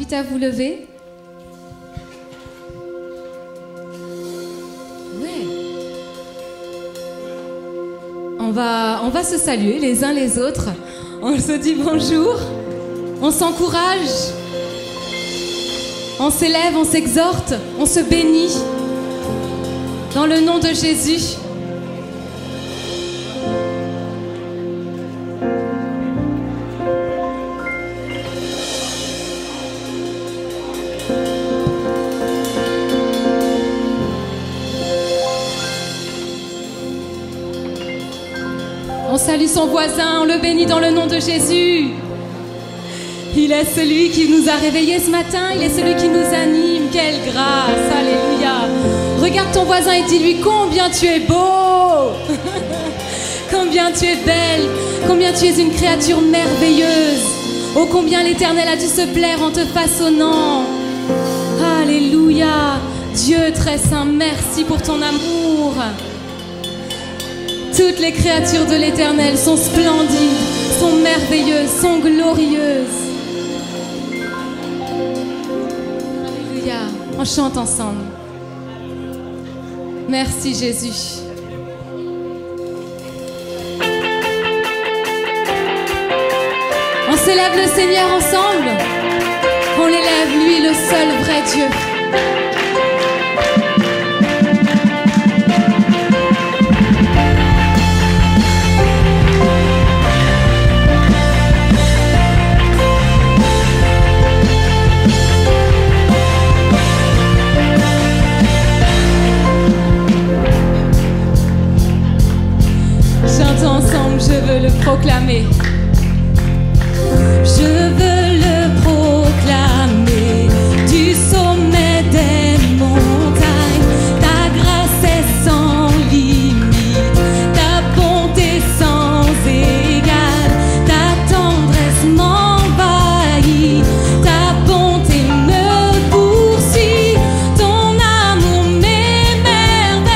invite à vous lever. Ouais. On va se saluer les uns les autres. On se dit bonjour. On s'encourage. On s'élève, on s'exhorte, on se bénit. Dans le nom de Jésus. On salue son voisin, on le bénit dans le nom de Jésus. Il est celui qui nous a réveillés ce matin, il est celui qui nous anime. Quelle grâce, alléluia. Regarde ton voisin et dis-lui combien tu es beau, combien tu es belle, combien tu es une créature merveilleuse. Oh, combien l'Éternel a dû se plaire en te façonnant. Alléluia. Dieu très saint, merci pour ton amour. Toutes les créatures de l'Éternel sont splendides, sont merveilleuses, sont glorieuses. Alléluia. On chante ensemble. Merci Jésus. On célèbre le Seigneur ensemble. On l'élève, lui, le seul vrai Dieu. Chantons ensemble, je veux le proclamer. Je veux le proclamer du sommet des montagnes. Ta grâce est sans limite, ta bonté sans égale, ta tendresse m'envahit, ta bonté me poursuit, ton amour m'émerveille.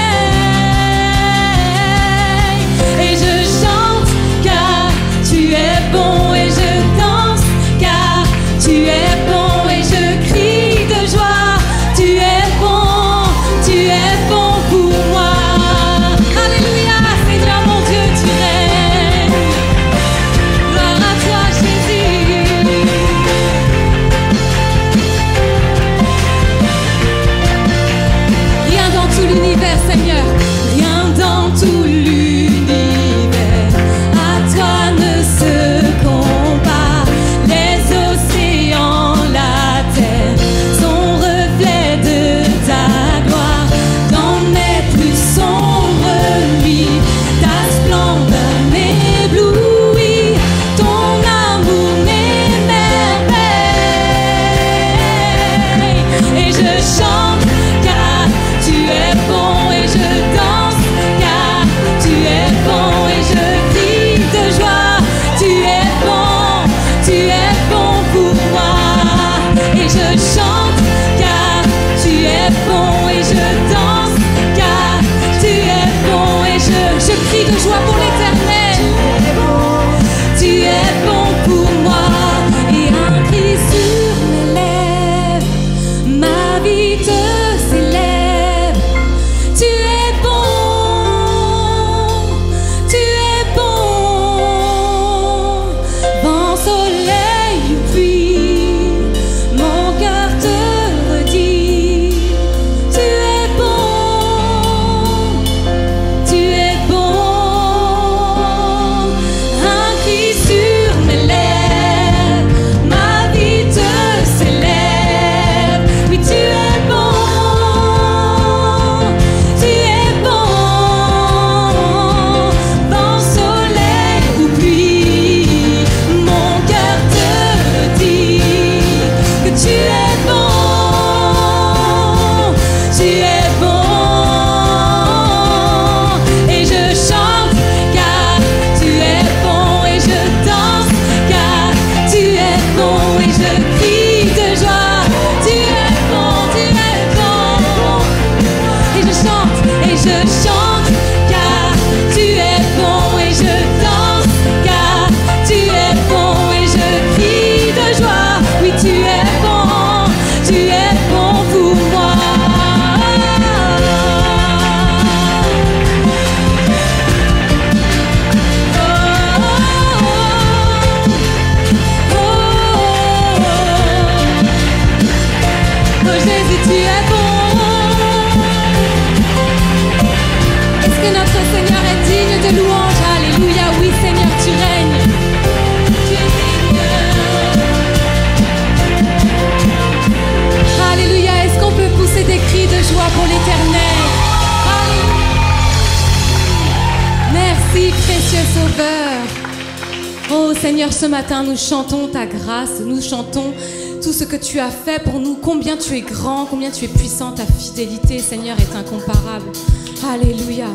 Et je chante car tu es bon, et je danse car tu es bon, et je crie de joie. Tu es bon pour moi. Alléluia, Seigneur mon Dieu, tu règnes. Gloire à toi Jésus. Rien dans tout l'univers, Seigneur, rien dans tout l'univers à toi ne se compare. Les océans Seigneur, ce matin, nous chantons ta grâce, nous chantons tout ce que tu as fait pour nous, combien tu es grand, combien tu es puissant, ta fidélité, Seigneur, est incomparable. Alléluia.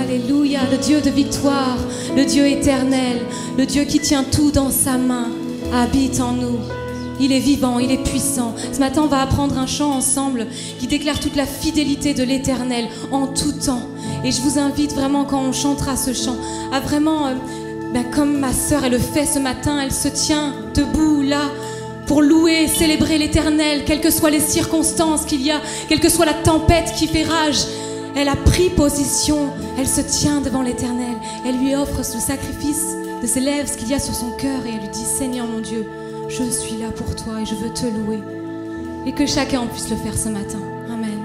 Alléluia, le Dieu de victoire, le Dieu éternel, le Dieu qui tient tout dans sa main, habite en nous. Il est vivant, il est puissant. Ce matin, on va apprendre un chant ensemble qui déclare toute la fidélité de l'Éternel en tout temps. Et je vous invite vraiment, quand on chantera ce chant, à vraiment, comme ma sœur, elle le fait ce matin, elle se tient debout là pour louer, célébrer l'Éternel, quelles que soient les circonstances qu'il y a, quelle que soit la tempête qui fait rage. Elle a pris position, elle se tient devant l'Éternel, elle lui offre le sacrifice de ses lèvres, ce qu'il y a sur son cœur, et elle lui dit: Seigneur mon Dieu, je suis là pour toi et je veux te louer. Et que chacun puisse le faire ce matin. Amen.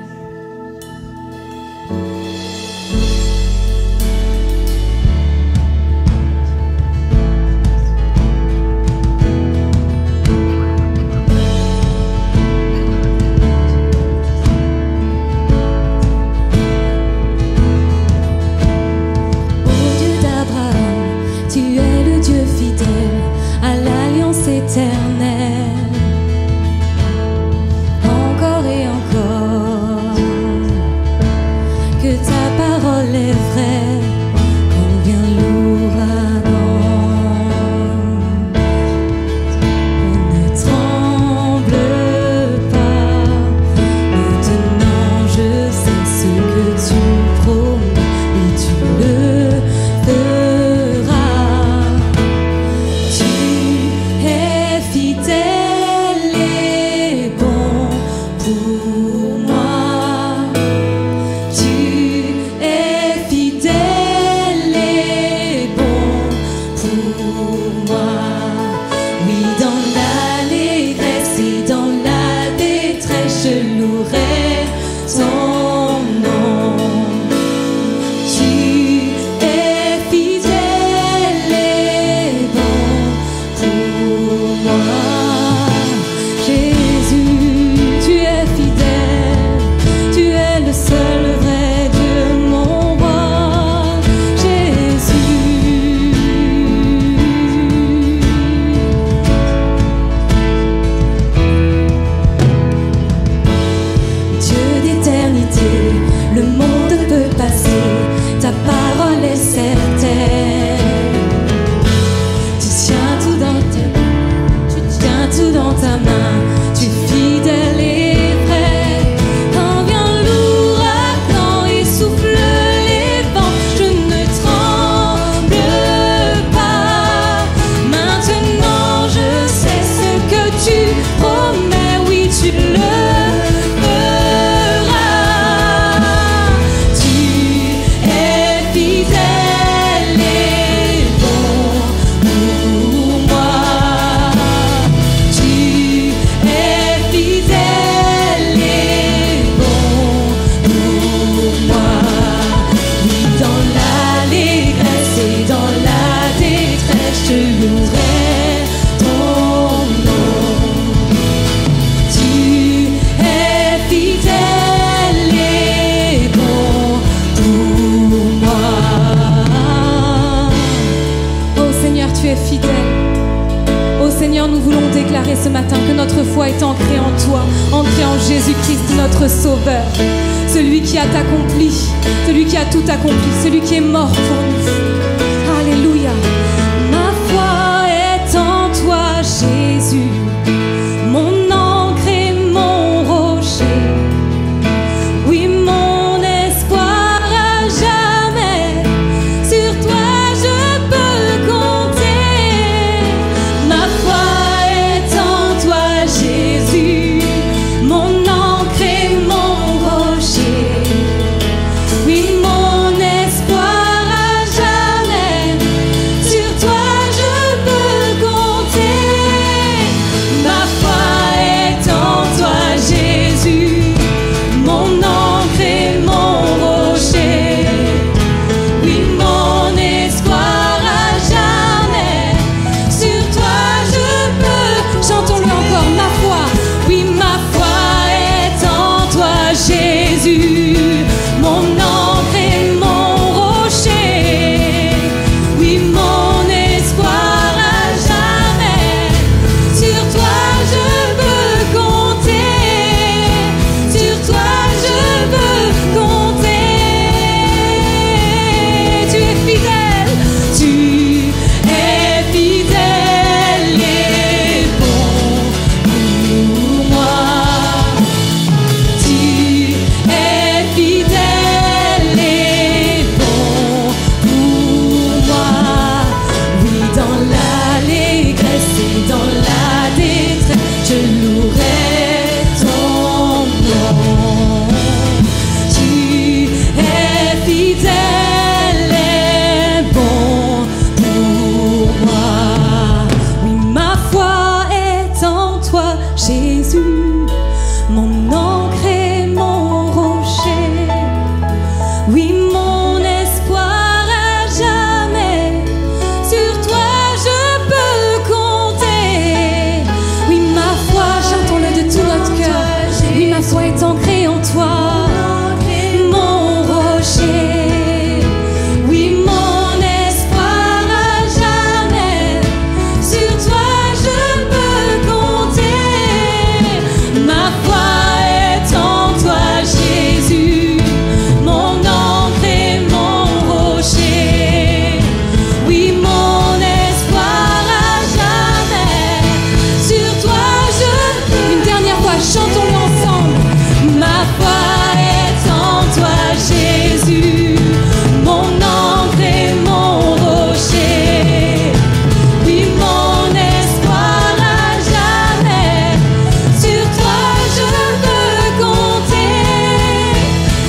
es fidèle. Ô Seigneur, nous voulons déclarer ce matin que notre foi est ancrée en toi, ancrée en Jésus-Christ, notre Sauveur, celui qui a accompli, celui qui a tout accompli, celui qui est mort pour nous. Alléluia. Ma foi est en toi, Jésus, mon ancre et mon rocher. Oui, mon espoir à jamais, sur toi je peux compter. Ma foi est en toi, Jésus, mon ancre et mon rocher. Oui, mon espoir à jamais, sur toi je peux compter. Ma foi est en toi, Jésus, mon ancre et mon rocher. Oui, mon espoir à jamais, sur toi je peux. Chantons-le encore, ma foi. Oui, ma foi est en toi, Jésus, mon ancre et mon rocher. Oui, mon espoir à jamais, sur toi je peux compter. Sur toi je peux compter. Tu es fidèle, tu es fidèle et bon pour moi. Tu es fidèle et bon pour moi. Oui, dans l'allégresse et dans la détresse, je louerai ton nom. Tu es fidèle et bon pour moi. Oui, ma foi est en toi, Jésus, mon ancre et mon rocher. Oui, mon espoir à jamais, sur toi je peux compter. Oui, ma foi, chantons-le de tout notre cœur. Oui, ma foi est ancrée en toi, mon rocher. Oui, mon espoir à jamais, sur toi je peux compter. Ma foi est en toi, Jésus, mon ancre et mon rocher. Oui, mon espoir à jamais, sur toi je peux. Une dernière fois, chantons-le ensemble. Ma foi est en toi, Jésus, mon ancre et mon rocher. Oui, mon espoir à jamais, sur toi je peux compter.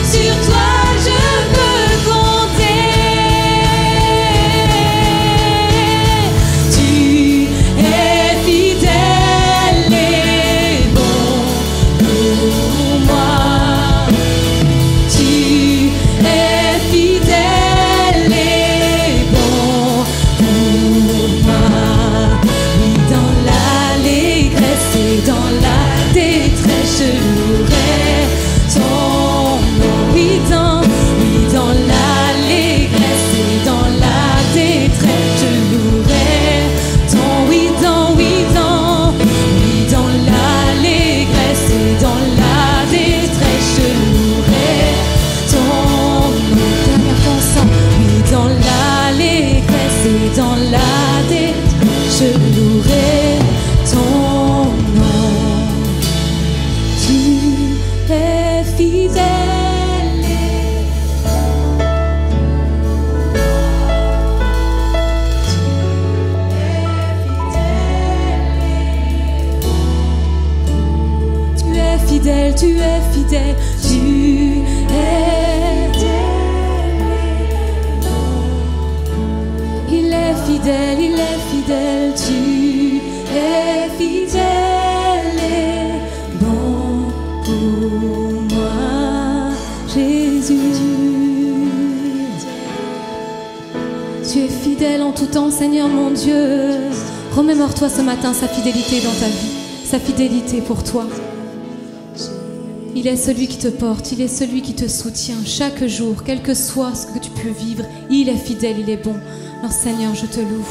Sur toi je peux compter. Tu es fidèle et bon pour moi. Tu es fidèle et bon pour moi. Oui, dans l'allégresse et dans la détresse, je louerai ton nom. Oui, dans l'allégresse et dans la détresse, je louerai ton. Oui, dans l'allégresse et dans la détresse, je louerai ton nom. Dernière fois ensemble. Oui, dans l'allégresse et dans la détresse, je louerai ton nom. Tu es fidèle. Tu es fidèle, tu es fidèle, tu es il est fidèle, il est fidèle, tu es fidèle et bon pour moi, Jésus. Tu es fidèle en tout temps, Seigneur mon Dieu. Remémore-toi ce matin sa fidélité dans ta vie, sa fidélité pour toi. Il est celui qui te porte, il est celui qui te soutient chaque jour, quel que soit ce que tu peux vivre. Il est fidèle, il est bon. Alors Seigneur, je te loue.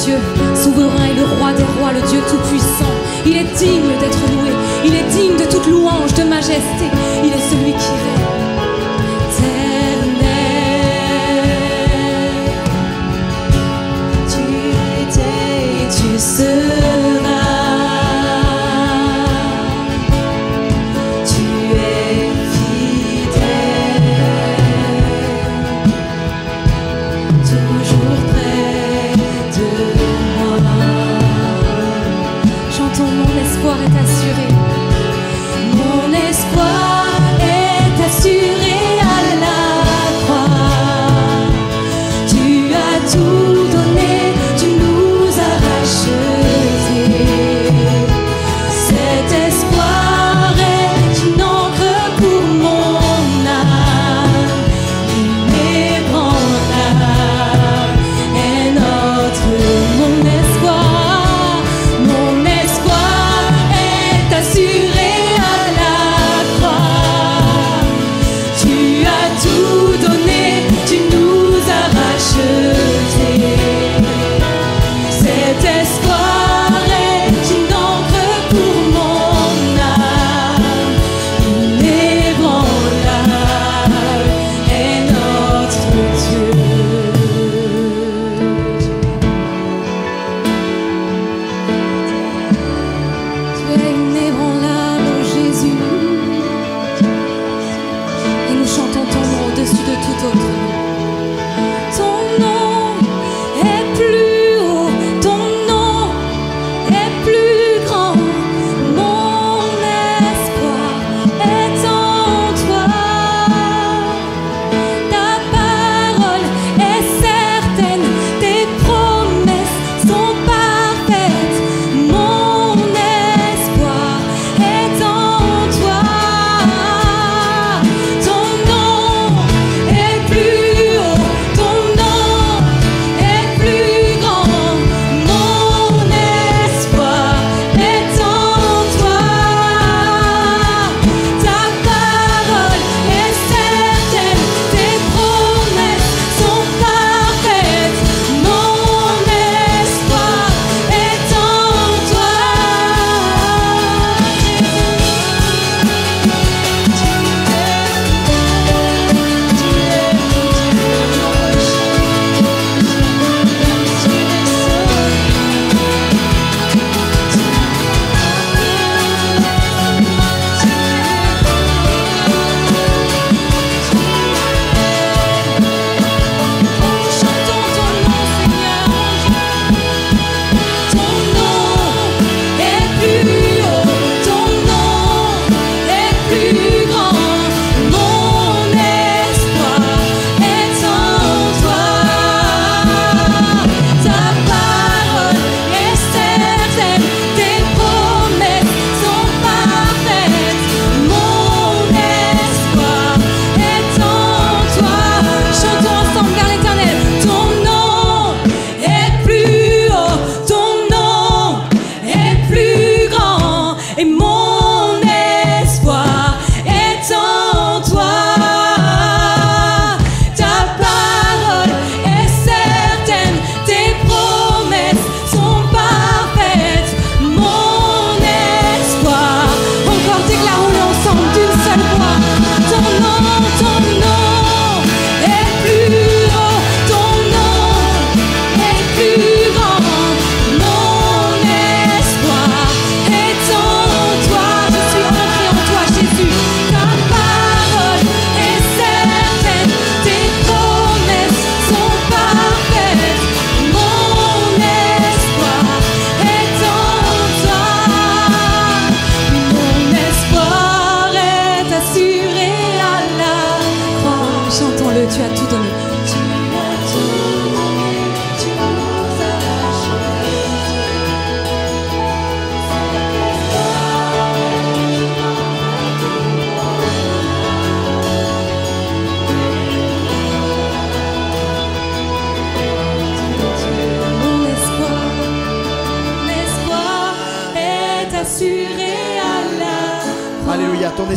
Dieu, souverain et le roi des rois, le Dieu tout-puissant. Il est digne d'être loué, il est digne de toute louange, de majesté. Il est celui qui règne éternel. Tu étais et tu seras. Tu es fidèle, toujours près de moi. Chantons, mon espoir est assuré. Mon espoir est assuré à la croix. Tu as tout donné, tu nous as rachetés. Cet espoir est une encre pour mon âme. Inébranlable est notre mon espoir. Mon espoir est assuré à la croix. Tu as tout donné, tu nous as rachetés. Cet espoir est une encre pour mon âme. Inébranlable est notre Dieu. Tu es inébranlable, ô Jésus. Et nous chantons ton nom au-dessus de tout autre nom. Ton nom est plus haut, ton nom est plus grand. Mon espoir est en toi. Ta parole est certaine, tes promesses sont parfaites. Mon espoir est en toi. Ton nom est plus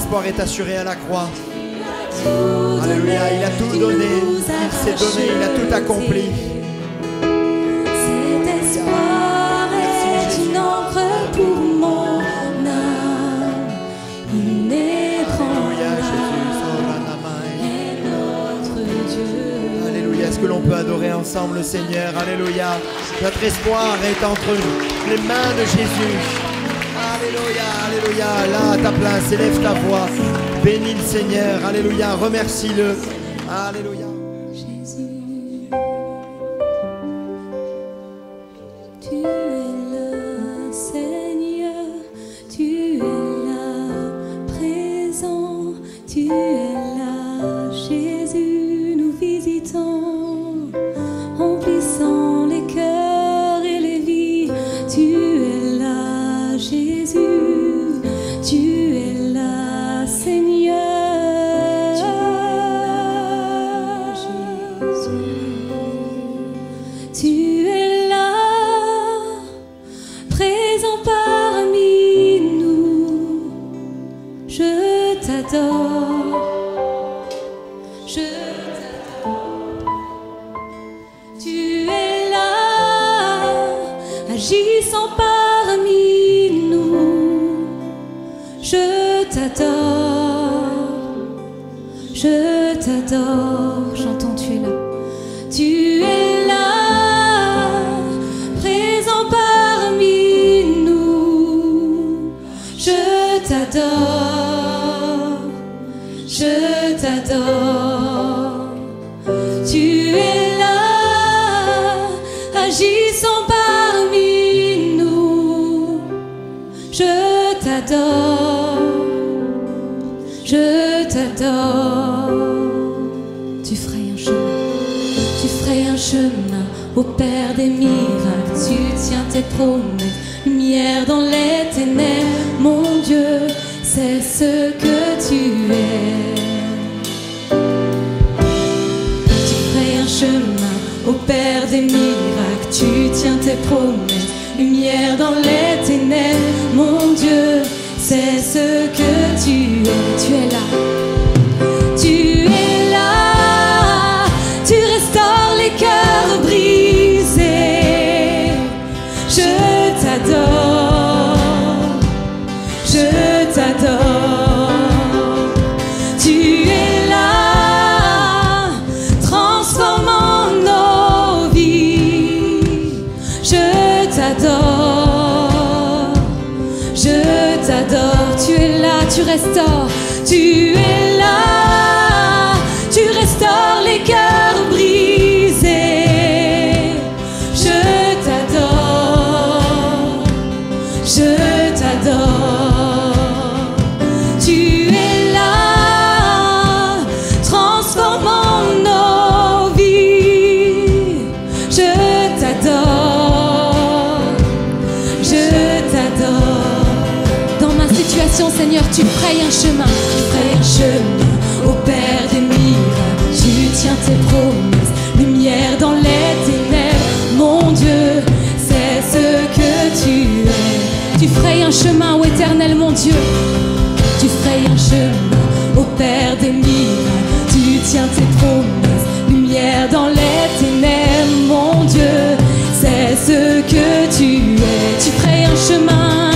espoir est assuré à la croix. Alléluia, il a tout donné, il s'est donné, il a tout accompli. Cet espoir est une encre pour mon âme, inébranlable est notre Dieu. Alléluia, est-ce que l'on peut adorer ensemble le Seigneur? Alléluia, notre espoir est entre les mains de Jésus. Alléluia, alléluia, là à ta place, élève ta voix, bénis le Seigneur, alléluia, remercie-le, alléluia. Jésus, tu es là, Seigneur, tu es là, présent, tu es là, Jésus, nous visitons, remplissant les cœurs et les vies, tu es là, Jésus, tu es là, Seigneur. Tu es là, présent parmi nous. Je t'adore, je t'adore. Tu es là, agissant parmi nous. Je t'adore, je t'adore. J'entends, tu es là. Tu es là, présent parmi nous. Je t'adore, je t'adore. Tu es là, agissant parmi nous. Je t'adore, je t'adore. Tu frayes un chemin, tu frayes un chemin au Père des miracles. Tu tiens tes promesses, lumière dans les ténèbres. Mon Dieu, c'est ce que tu es. Tu frayes un chemin au Père des miracles. Tu tiens tes promesses, lumière dans les ténèbres. Mon Dieu, c'est ce que tu es. Tu es là, tu es là, tu restaures les cœurs brisés. Je t'adore, je t'adore. Tu es là, transformant nos vies. Je t'adore, je t'adore. Tu es là, tu restaures. Tu es là, tu restaures les cœurs brisés. Je t'adore, je t'adore. Tu es là, transformant nos vies. Je t'adore, je t'adore. Dans ma situation, Seigneur, tu frayes un chemin, tu frayes un chemin au Père des miracles. Tu tiens tes promesses, lumière dans les ténèbres. Mon Dieu, c'est ce que tu es. Tu frayes un chemin ô Éternel, mon Dieu. Tu frayes un chemin au Père des miracles. Tu tiens tes promesses, lumière dans les ténèbres. Mon Dieu, c'est ce que tu es. Tu frayes un chemin,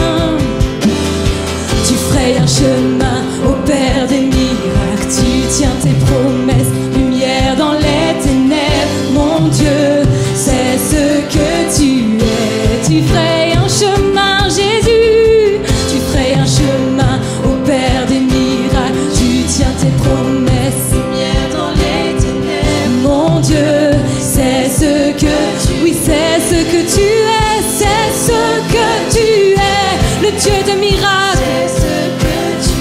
tu frayes un chemin au Père des miracles. Tu tiens tes promesses, lumière dans les ténèbres. Mon Dieu, c'est ce que tu es. Tu frayes un chemin, Jésus. Tu frayes un chemin au Père des miracles. Tu tiens tes promesses, lumière dans les ténèbres. Mon Dieu, c'est ce que tu es. Oui, c'est ce que tu es. C'est ce que tu es. Le Dieu de miracles,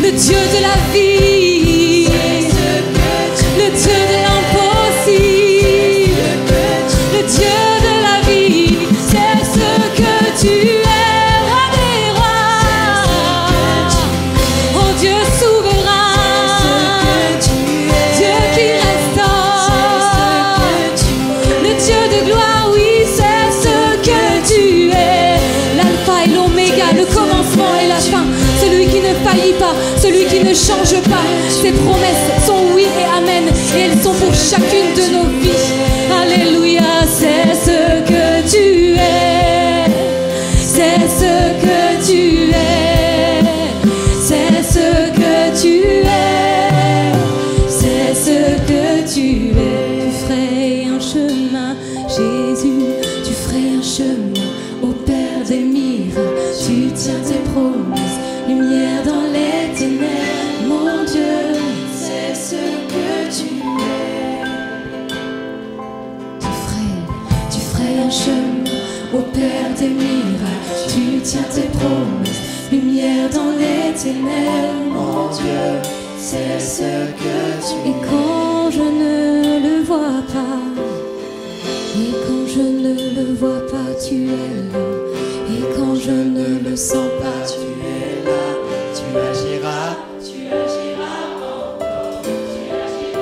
le Dieu de la vie, le Dieu de l'impossible, le Dieu de la vie. C'est ce que tu es. Oh Dieu souverain, Dieu qui restaure, change pas. Ses promesses sont oui et amen. Et elles sont pour chacune de nos vies. Alléluia, c'est ce que tu es. C'est ce que tu es. C'est ce que tu es. C'est ce que tu es. Tu ferais un chemin, Jésus. Tu ferais un chemin au Père des miracles. Tu tiens tes promesses, lumière dans les ténèbres. Mon Dieu, c'est ce que tu es. Tu ferais un chemin au Père des miracles. Tu tiens tes promesses, lumière dans les ténèbres. Mon Dieu, c'est ce que tu es. Et quand je ne le vois pas, et quand je ne le vois pas, tu es là. Et quand je ne le sens pas, tu es là. Tu agiras. Tu agiras encore. Tu agiras.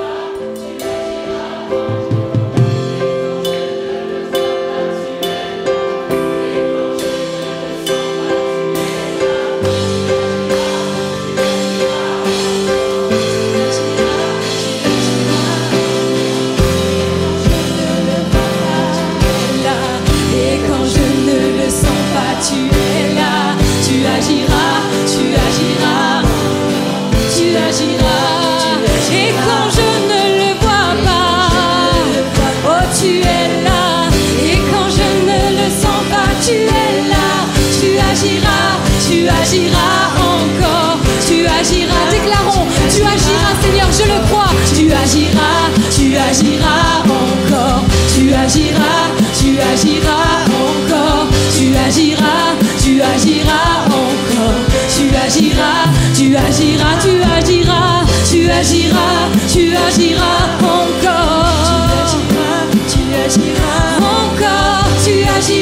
Tu agiras encore, tu agiras, déclarons, tu agiras Seigneur, je le crois, tu agiras encore, tu agiras encore, tu agiras encore, tu agiras encore, tu agiras encore, tu agiras encore, tu agiras.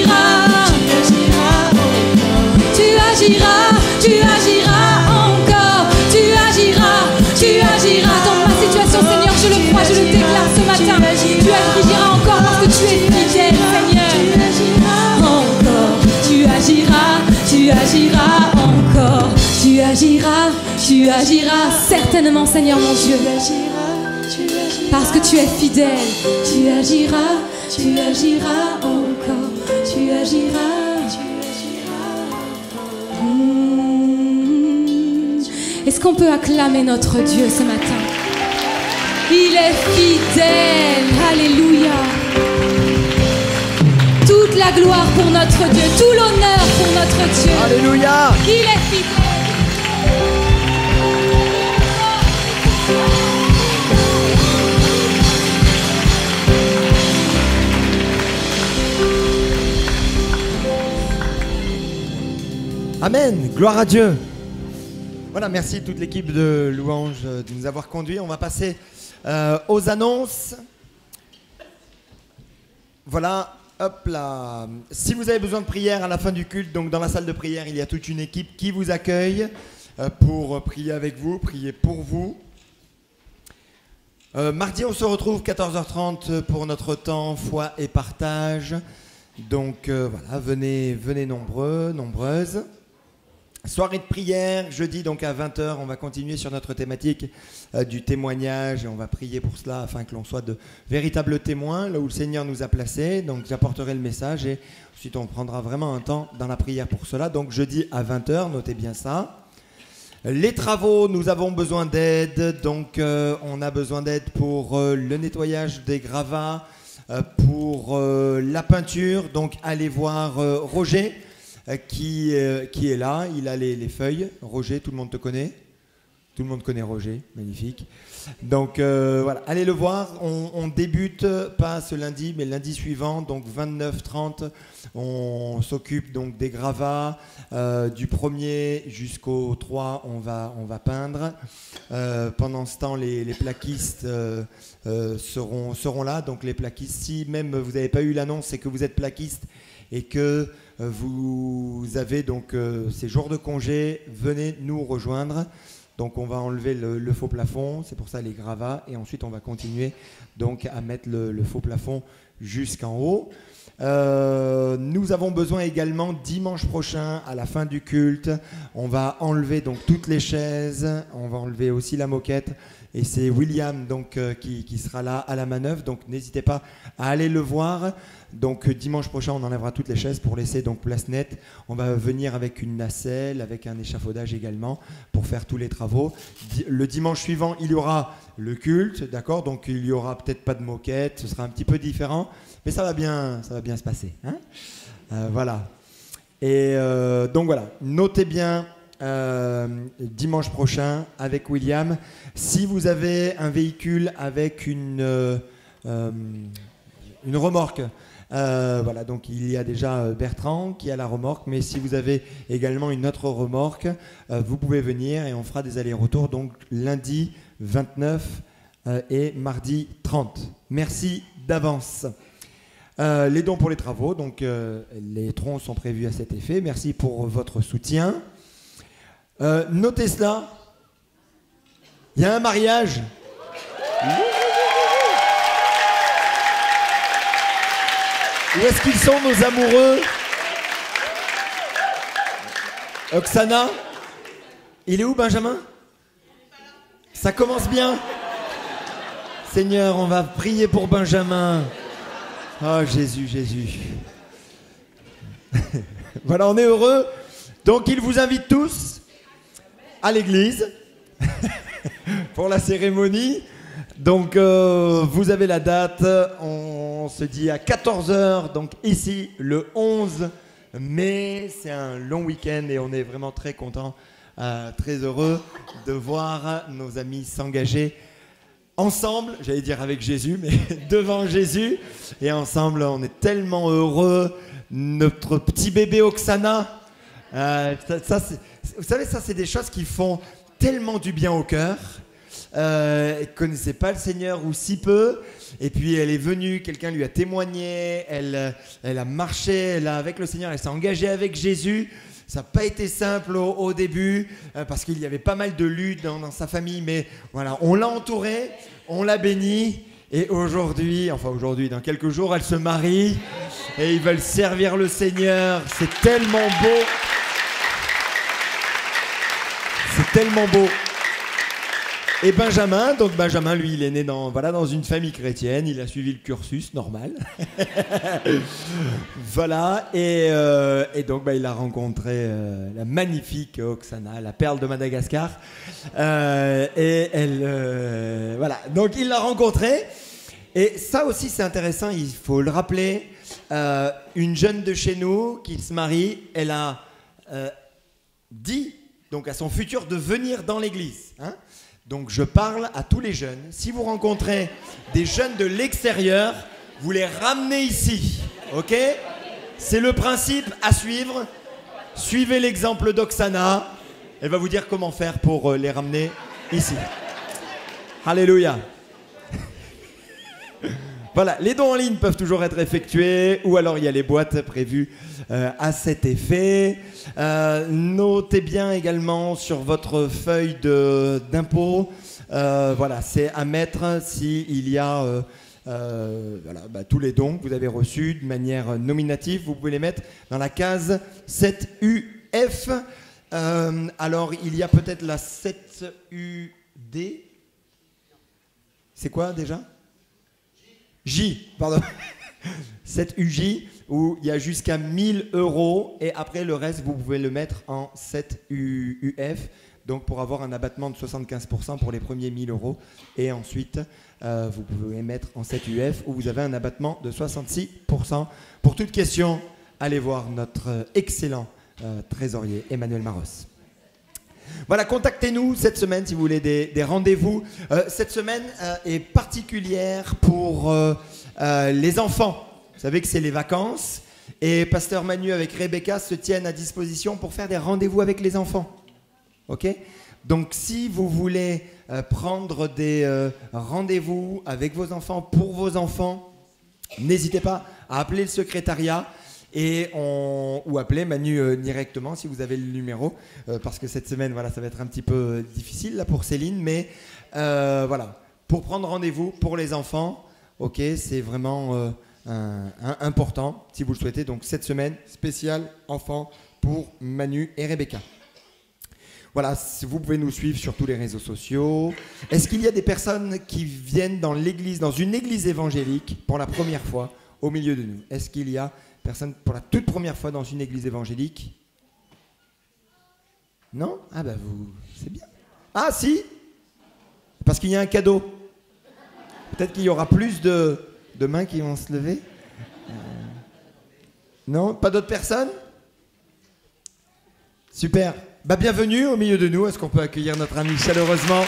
Tu agiras encore, tu agiras dans ma situation Seigneur, je le crois, je le déclare ce matin. Tu agiras encore parce que tu es fidèle Seigneur. Encore, tu agiras encore, tu agiras certainement Seigneur mon Dieu. Parce que tu es fidèle, tu agiras encore, tu agiras. Est-ce qu'on peut acclamer notre Dieu ce matin? Il est fidèle, alléluia. Toute la gloire pour notre Dieu, tout l'honneur pour notre Dieu. Alléluia. Il est fidèle. Amen, gloire à Dieu. Voilà, merci toute l'équipe de Louange de nous avoir conduits. On va passer aux annonces. Voilà, hop là. Si vous avez besoin de prière à la fin du culte, donc dans la salle de prière, il y a toute une équipe qui vous accueille pour prier avec vous, prier pour vous. Mardi, on se retrouve 14h30 pour notre temps foi et partage. Donc voilà, venez nombreux, nombreuses. Soirée de prière, jeudi donc à 20h, on va continuer sur notre thématique du témoignage et on va prier pour cela afin que l'on soit de véritables témoins là où le Seigneur nous a placés. Donc j'apporterai le message et ensuite on prendra vraiment un temps dans la prière pour cela. Donc jeudi à 20h, notez bien ça. Les travaux, nous avons besoin d'aide, donc on a besoin d'aide pour le nettoyage des gravats, pour la peinture, donc allez voir Roger. Qui est là, il a les feuilles. Roger, tout le monde te connaît? Tout le monde connaît Roger, magnifique. Donc voilà, allez le voir. On débute pas ce lundi, mais lundi suivant, donc 29-30. On s'occupe donc des gravats. Du 1er jusqu'au 3, on va peindre. Pendant ce temps, les plaquistes seront là. Donc les plaquistes, si même vous n'avez pas eu l'annonce, c'est que vous êtes plaquiste et que vous avez donc ces jours de congé, venez nous rejoindre. Donc on va enlever le faux plafond, c'est pour ça les gravats, et ensuite on va continuer donc à mettre le faux plafond jusqu'en haut. Nous avons besoin également dimanche prochain à la fin du culte, on va enlever donc toutes les chaises, on va enlever aussi la moquette. Et c'est William donc, qui sera là à la manœuvre, donc n'hésitez pas à aller le voir. Donc dimanche prochain, on enlèvera toutes les chaises pour laisser donc place nette. On va venir avec une nacelle, avec un échafaudage également pour faire tous les travaux. Le dimanche suivant, il y aura le culte, d'accord. Donc il y aura peut-être pas de moquette, ce sera un petit peu différent, mais ça va bien se passer. Hein, voilà. Et donc voilà, notez bien. Dimanche prochain avec William. Si vous avez un véhicule avec une remorque, voilà, donc il y a déjà Bertrand qui a la remorque, mais si vous avez également une autre remorque, vous pouvez venir et on fera des allers-retours donc lundi 29 et mardi 30. Merci d'avance. Les dons pour les travaux, donc les troncs sont prévus à cet effet. Merci pour votre soutien. Notez cela, il y a un mariage. Où est-ce qu'ils sont nos amoureux? Oksana, il est où Benjamin? Ça commence bien. Seigneur, on va prier pour Benjamin. Oh Jésus, Jésus. Voilà, on est heureux. Donc il vous invite tous à l'église pour la cérémonie. Donc vous avez la date, on se dit à 14h, donc ici le 11 mai, c'est un long week-end et on est vraiment très contents, très heureux de voir nos amis s'engager ensemble, j'allais dire avec Jésus, mais devant Jésus, et ensemble on est tellement heureux. Notre petit bébé Oksana, vous savez, ça c'est des choses qui font tellement du bien au cœur. Elle ne connaissait pas le Seigneur ou si peu, et puis elle est venue, quelqu'un lui a témoigné, elle a marché avec le Seigneur, elle s'est engagée avec Jésus. Ça n'a pas été simple au début, parce qu'il y avait pas mal de luttes dans sa famille, mais voilà, on l'a entourée, on l'a bénie, et aujourd'hui, dans quelques jours, elle se marie, et ils veulent servir le Seigneur. C'est tellement beau. C'est tellement beau. Et Benjamin, lui, il est né dans une famille chrétienne, il a suivi le cursus normal. Voilà, et donc il a rencontré la magnifique Oksana, la perle de Madagascar. Et elle, voilà, donc il l'a rencontrée. Et ça aussi c'est intéressant, il faut le rappeler. Une jeune de chez nous qui se marie, elle a dit donc à son futur de venir dans l'église. Hein. Donc je parle à tous les jeunes. Si vous rencontrez des jeunes de l'extérieur, vous les ramenez ici. Ok? C'est le principe à suivre. Suivez l'exemple d'Oksana. Elle va vous dire comment faire pour les ramener ici. Alléluia. Voilà, les dons en ligne peuvent toujours être effectués, ou alors il y a les boîtes prévues à cet effet. Notez bien également sur votre feuille d'impôt, voilà, c'est à mettre s'il y a tous les dons que vous avez reçus de manière nominative. Vous pouvez les mettre dans la case 7UF. Alors, il y a peut-être la 7UD. C'est quoi déjà ? J, pardon. 7UJ, où il y a jusqu'à 1000 € et après le reste, vous pouvez le mettre en 7UF, donc pour avoir un abattement de 75% pour les premiers 1000 € et ensuite vous pouvez mettre en 7UF où vous avez un abattement de 66%. Pour toute question, allez voir notre excellent trésorier Emmanuel Maros. Voilà, contactez-nous cette semaine si vous voulez des rendez-vous. Cette semaine est particulière pour les enfants. Vous savez que c'est les vacances et Pasteur Manu avec Rebecca se tiennent à disposition pour faire des rendez-vous avec les enfants. Ok ? Donc si vous voulez prendre des rendez-vous avec vos enfants, pour vos enfants, n'hésitez pas à appeler le secrétariat ou appeler Manu directement si vous avez le numéro, parce que cette semaine, voilà, ça va être un petit peu difficile là pour Céline, mais voilà, pour prendre rendez-vous pour les enfants, ok, c'est vraiment important si vous le souhaitez. Donc cette semaine spéciale enfants pour Manu et Rebecca. Voilà, vous pouvez nous suivre sur tous les réseaux sociaux. Est-ce qu'il y a des personnes qui viennent dans une église évangélique pour la première fois au milieu de nous? Est-ce qu'il y a personne pour la toute première fois dans une église évangélique? Non? Ah bah c'est bien. Ah si! Parce qu'il y a un cadeau. Peut-être qu'il y aura plus de mains qui vont se lever. Non? Pas d'autres personnes? Super. Bah, bienvenue au milieu de nous. Est-ce qu'on peut accueillir notre ami chaleureusement?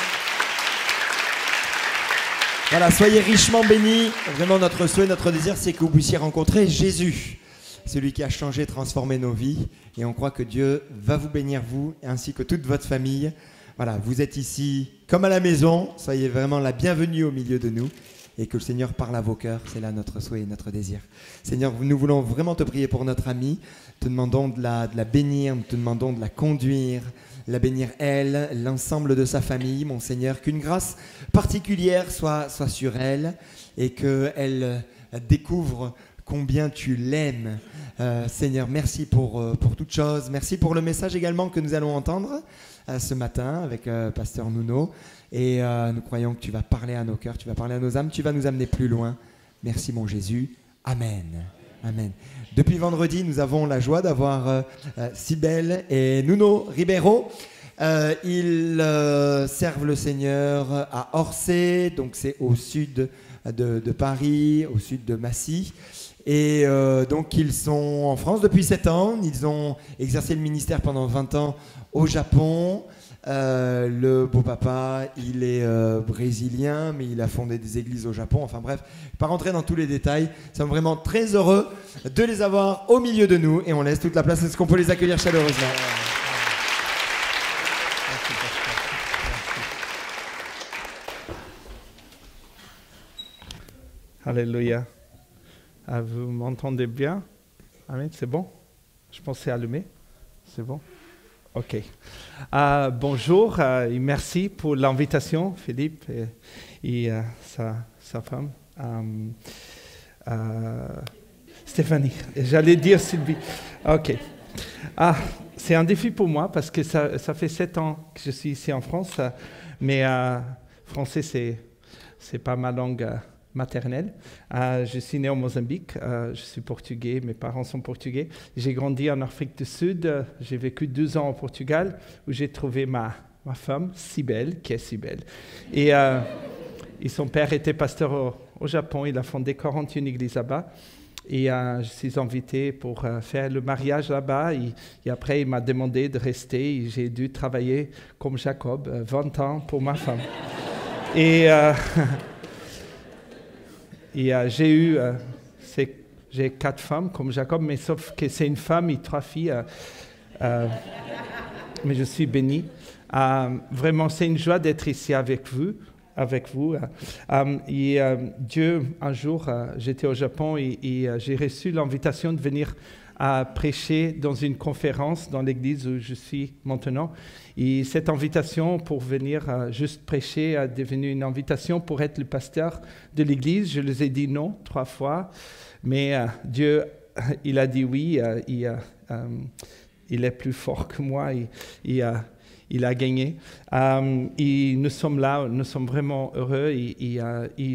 Voilà, soyez richement bénis. Vraiment, notre souhait, notre désir, c'est que vous puissiez rencontrer Jésus, celui qui a changé, transformé nos vies. Et on croit que Dieu va vous bénir, vous, ainsi que toute votre famille. Voilà, vous êtes ici comme à la maison. Soyez vraiment la bienvenue au milieu de nous. Et que le Seigneur parle à vos cœurs. C'est là notre souhait et notre désir. Seigneur, nous voulons vraiment te prier pour notre amie. Te demandons de la bénir, nous te demandons de la conduire, la bénir elle, l'ensemble de sa famille, mon Seigneur. Qu'une grâce particulière soit sur elle et qu'elle découvre combien tu l'aimes. Seigneur, merci pour toute chose. Merci pour le message également que nous allons entendre ce matin avec Pasteur Nuno. Et nous croyons que tu vas parler à nos cœurs, tu vas parler à nos âmes, tu vas nous amener plus loin. Merci mon Jésus. Amen. Amen. Depuis vendredi, nous avons la joie d'avoir Cybèle et Nuno Ribeiro. Ils servent le Seigneur à Orsay, donc c'est au sud de Paris, au sud de Massy. Et donc ils sont en France depuis 7 ans. Ils ont exercé le ministère pendant 20 ans au Japon. Le beau papa, il est brésilien, mais il a fondé des églises au Japon. Enfin bref, je ne vais pas rentrer dans tous les détails. Nous sommes vraiment très heureux de les avoir au milieu de nous et on laisse toute la place. Est-ce qu'on peut les accueillir chaleureusement? Alléluia. Vous m'entendez bien? Amen, c'est bon? Je pense que c'est allumé. C'est bon? Ok. Bonjour et merci pour l'invitation, Philippe et sa femme. Stéphanie, j'allais dire Sylvie. Ok. C'est un défi pour moi parce que ça fait 7 ans que je suis ici en France, mais français, c'est pas ma langue maternelle. Je suis né au Mozambique, je suis portugais, mes parents sont portugais. J'ai grandi en Afrique du Sud, j'ai vécu 2 ans au Portugal où j'ai trouvé ma femme, Cybèle, qui est Cybèle. Et son père était pasteur au Japon, il a fondé 41 églises là-bas. Et je suis invité pour faire le mariage là-bas. Et après, il m'a demandé de rester. Et j'ai dû travailler comme Jacob, 20 ans pour ma femme. Et j'ai 4 femmes comme Jacob, mais sauf que c'est une femme et 3 filles. Mais je suis béni. Vraiment, c'est une joie d'être ici avec vous. Dieu, un jour, j'étais au Japon et j'ai reçu l'invitation de venir prêcher dans une conférence dans l'église où je suis maintenant. Et cette invitation pour venir juste prêcher est devenue une invitation pour être le pasteur de l'église. Je les ai dit non 3 fois, mais Dieu, il a dit oui. Il est plus fort que moi. Il a gagné. Et nous sommes là, nous sommes vraiment heureux et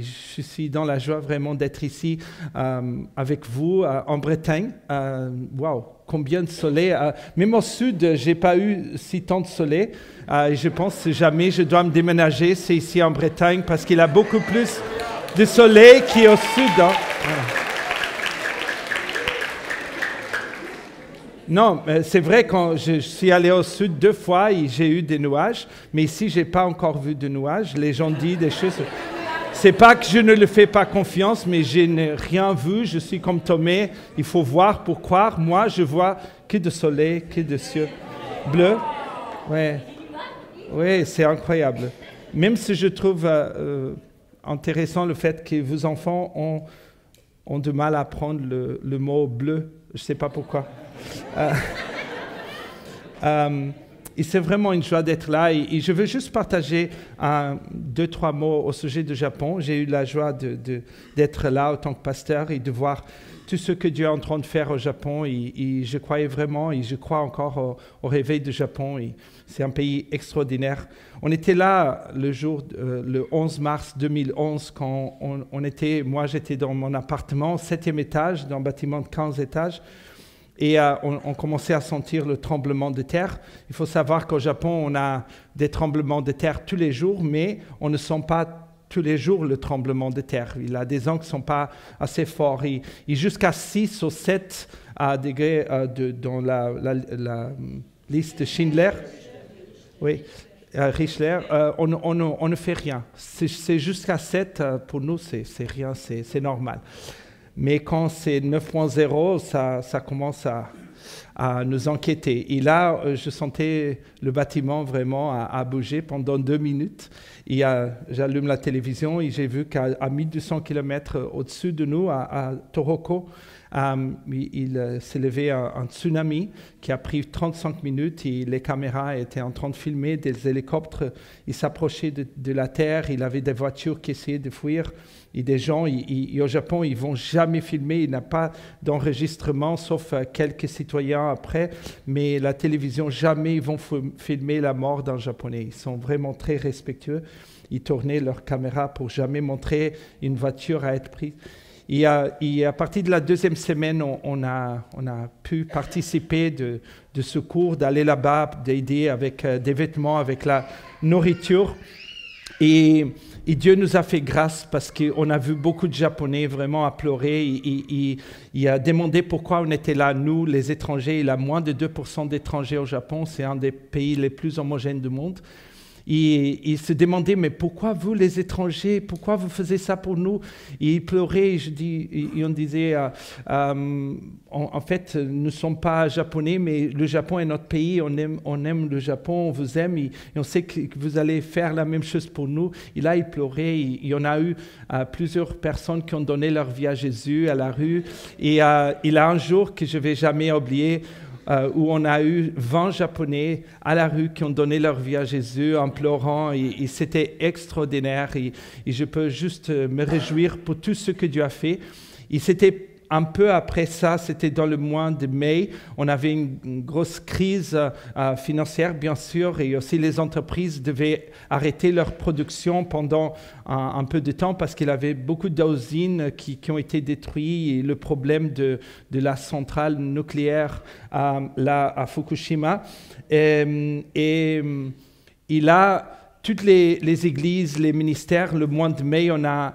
je suis dans la joie vraiment d'être ici avec vous en Bretagne. Waouh, combien de soleil. Même au sud, je n'ai pas eu si tant de soleil. Je pense que jamais je dois me déménager, c'est ici en Bretagne parce qu'il y a beaucoup plus de soleil qu'au sud. Hein. Non, c'est vrai, quand je suis allé au sud 2 fois, et j'ai eu des nuages, mais ici, je n'ai pas encore vu de nuages. Les gens disent des choses. C'est pas que je ne le fais pas confiance, mais je n'ai rien vu. Je suis comme Tomé, il faut voir pour croire. Moi, je vois que de soleil, que de cieux bleus. Oui, c'est incroyable. Même si je trouve intéressant le fait que vos enfants ont ont du mal à apprendre le mot bleu. Je ne sais pas pourquoi. Et c'est vraiment une joie d'être là. Et je veux juste partager 2-3 mots au sujet du Japon. J'ai eu la joie d'être là en tant que pasteur et de voir tout ce que Dieu est en train de faire au Japon. Et je croyais vraiment, et je crois encore au réveil du Japon. Et c'est un pays extraordinaire. On était là le 11 mars 2011, quand moi j'étais dans mon appartement, 7e étage, dans un bâtiment de 15 étages. Et on commençait à sentir le tremblement de terre. Il faut savoir qu'au Japon, on a des tremblements de terre tous les jours, mais on ne sent pas tous les jours le tremblement de terre. Il y a des ans qui ne sont pas assez forts. Et jusqu'à 6 ou 7 degrés dans la liste de Schindler, oui, Richler, on ne fait rien. C'est jusqu'à 7, pour nous, c'est rien, c'est normal. Mais quand c'est 9.0, ça commence à nous inquiéter. Et là, je sentais le bâtiment vraiment à bouger pendant 2 minutes. Et j'allume la télévision et j'ai vu qu'à 1200 km au-dessus de nous, à Tohoku, il s'est levé un tsunami qui a pris 35 minutes et les caméras étaient en train de filmer des hélicoptères. Ils s'approchaient de la terre, il y avait des voitures qui essayaient de fuir et des gens. Et au Japon, ils ne vont jamais filmer, il n'y a pas d'enregistrement sauf quelques citoyens après. Mais la télévision, jamais ils vont filmer la mort d'un Japonais. Ils sont vraiment très respectueux. Ils tournaient leur caméra pour jamais montrer une voiture à être prise. Et à partir de la 2e semaine, on a pu participer de secours, d'aller là-bas, d'aider avec des vêtements, avec la nourriture. Et Dieu nous a fait grâce parce qu'on a vu beaucoup de Japonais vraiment à pleurer. Il a demandé pourquoi on était là, nous, les étrangers. Il y a moins de 2% d'étrangers au Japon. C'est un des pays les plus homogènes du monde. Il se demandait, mais pourquoi vous, les étrangers, pourquoi vous faisiez ça pour nous? Et il pleurait, et on disait, en fait, nous ne sommes pas japonais, mais le Japon est notre pays, on aime le Japon, on vous aime, et on sait que vous allez faire la même chose pour nous. Et là, il pleurait, et il y en a eu plusieurs personnes qui ont donné leur vie à Jésus à la rue. Et il y a un jour que je ne vais jamais oublier, où on a eu 20 Japonais à la rue qui ont donné leur vie à Jésus en pleurant, et c'était extraordinaire, et je peux juste me réjouir pour tout ce que Dieu a fait. Et c'était un peu après ça, c'était dans le mois de mai, on avait une grosse crise financière, bien sûr, et aussi les entreprises devaient arrêter leur production pendant un peu de temps parce qu'il y avait beaucoup d'usines qui ont été détruites, et le problème de la centrale nucléaire là à Fukushima. Et là, toutes les églises, les ministères, le mois de mai, on a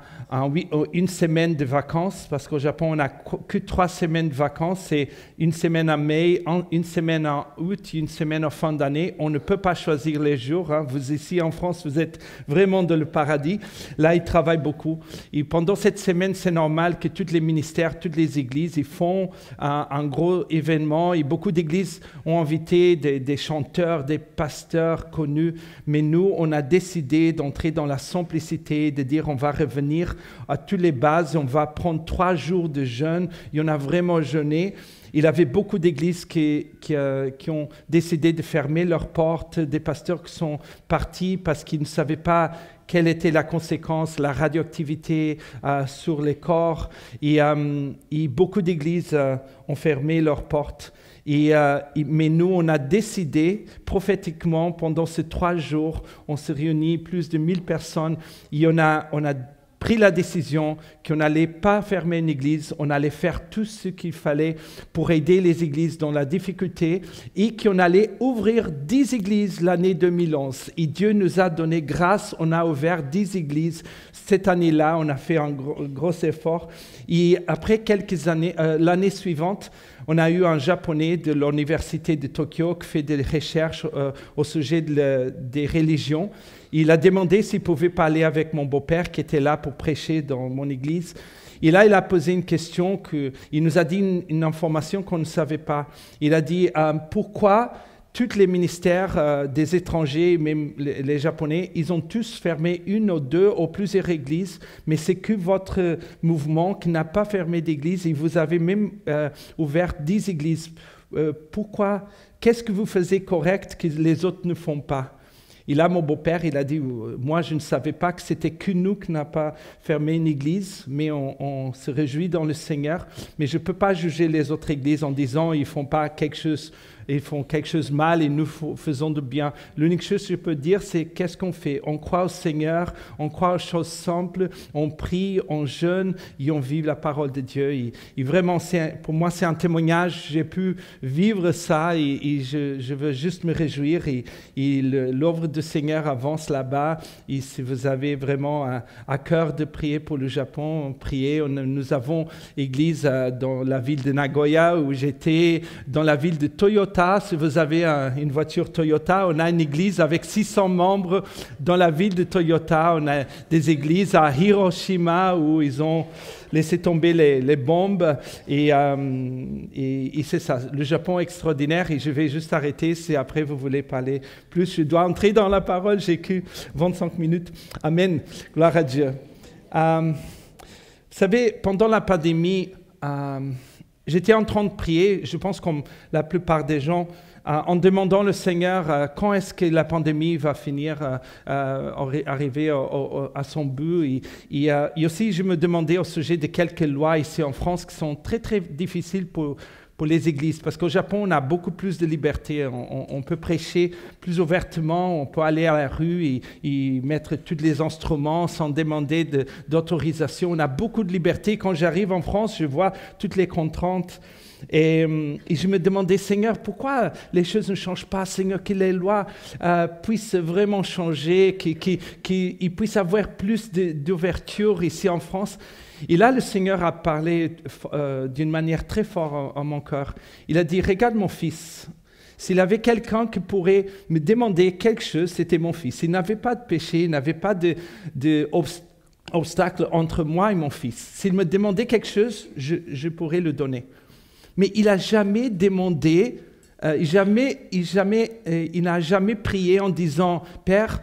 une semaine de vacances, parce qu'au Japon, on n'a que 3 semaines de vacances. C'est une semaine en mai, une semaine en août, une semaine en fin d'année. On ne peut pas choisir les jours. Hein. Vous, ici en France, vous êtes vraiment dans le paradis. Là, ils travaillent beaucoup. Et pendant cette semaine, c'est normal que tous les ministères, toutes les églises, ils font un gros événement. Et beaucoup d'églises ont invité des chanteurs, des pasteurs connus. Mais nous, on a décidé d'entrer dans la simplicité, de dire on va revenir à toutes les bases, on va prendre 3 jours de jeûne. Il y en a vraiment jeûné. Il y avait beaucoup d'églises qui ont décidé de fermer leurs portes, des pasteurs qui sont partis parce qu'ils ne savaient pas quelle était la conséquence, la radioactivité sur les corps. Et beaucoup d'églises ont fermé leurs portes. Mais nous, on a décidé prophétiquement, pendant ces 3 jours, on se réunit, plus de 1000 personnes, et on a pris la décision qu'on n'allait pas fermer une église, on allait faire tout ce qu'il fallait pour aider les églises dans la difficulté, et qu'on allait ouvrir 10 églises l'année 2011. Et Dieu nous a donné grâce, on a ouvert 10 églises. Cette année-là, on a fait un gros effort. Et après quelques années, l'année suivante, on a eu un Japonais de l'université de Tokyo qui fait des recherches au sujet des religions. Il a demandé s'il pouvait parler avec mon beau-père qui était là pour prêcher dans mon église. Et là, il a posé une question, il nous a dit une information qu'on ne savait pas. Il a dit, pourquoi tous les ministères des étrangers, même les Japonais, ils ont tous fermé une ou deux ou plusieurs églises, mais c'est que votre mouvement qui n'a pas fermé d'église et vous avez même ouvert 10 églises. Pourquoi? Qu'est-ce que vous faisiez correct que les autres ne font pas? Et là, mon beau-père, il a dit, moi, je ne savais pas que c'était que nous qui n'avons pas fermé une église, mais on se réjouit dans le Seigneur. Mais je ne peux pas juger les autres églises en disant, ils font quelque chose mal et nous faisons de bien. L'unique chose que je peux dire, c'est qu'est-ce qu'on fait? On croit au Seigneur, on croit aux choses simples, on prie, on jeûne et on vit la parole de Dieu. Et vraiment, pour moi, c'est un témoignage. J'ai pu vivre ça et je veux juste me réjouir. Et l'œuvre du Seigneur avance là-bas. Et si vous avez vraiment à cœur de prier pour le Japon, priez. Nous avons église dans la ville de Nagoya où j'étais, dans la ville de Toyota. Si vous avez une voiture Toyota, on a une église avec 600 membres dans la ville de Toyota. On a des églises à Hiroshima où ils ont laissé tomber les bombes. Et c'est ça, le Japon est extraordinaire. Et je vais juste arrêter si après vous voulez parler plus. Je dois entrer dans la parole, j'ai que 25 minutes. Amen, gloire à Dieu. Vous savez, pendant la pandémie, j'étais en train de prier, je pense comme la plupart des gens, en demandant au Seigneur quand est-ce que la pandémie va finir, arriver à son but. Et aussi, je me demandais au sujet de quelques lois ici en France qui sont très, très difficiles pour les églises. Parce qu'au Japon, on a beaucoup plus de liberté. On peut prêcher plus ouvertement, on peut aller à la rue et mettre tous les instruments sans demander d'autorisation. On a beaucoup de liberté. Quand j'arrive en France, je vois toutes les contraintes. Et je me demandais, Seigneur, pourquoi les choses ne changent pas? Seigneur, que les lois puissent vraiment changer, qu'ils puissent avoir plus d'ouverture ici en France. Et là, le Seigneur a parlé d'une manière très forte en mon cœur. Il a dit, regarde mon fils. S'il y avait quelqu'un qui pourrait me demander quelque chose, c'était mon fils. Il n'avait pas de péché, il n'avait pas d'obstacle entre moi et mon fils. S'il me demandait quelque chose, je pourrais le donner. Mais il n'a jamais demandé, il n'a jamais prié en disant, Père,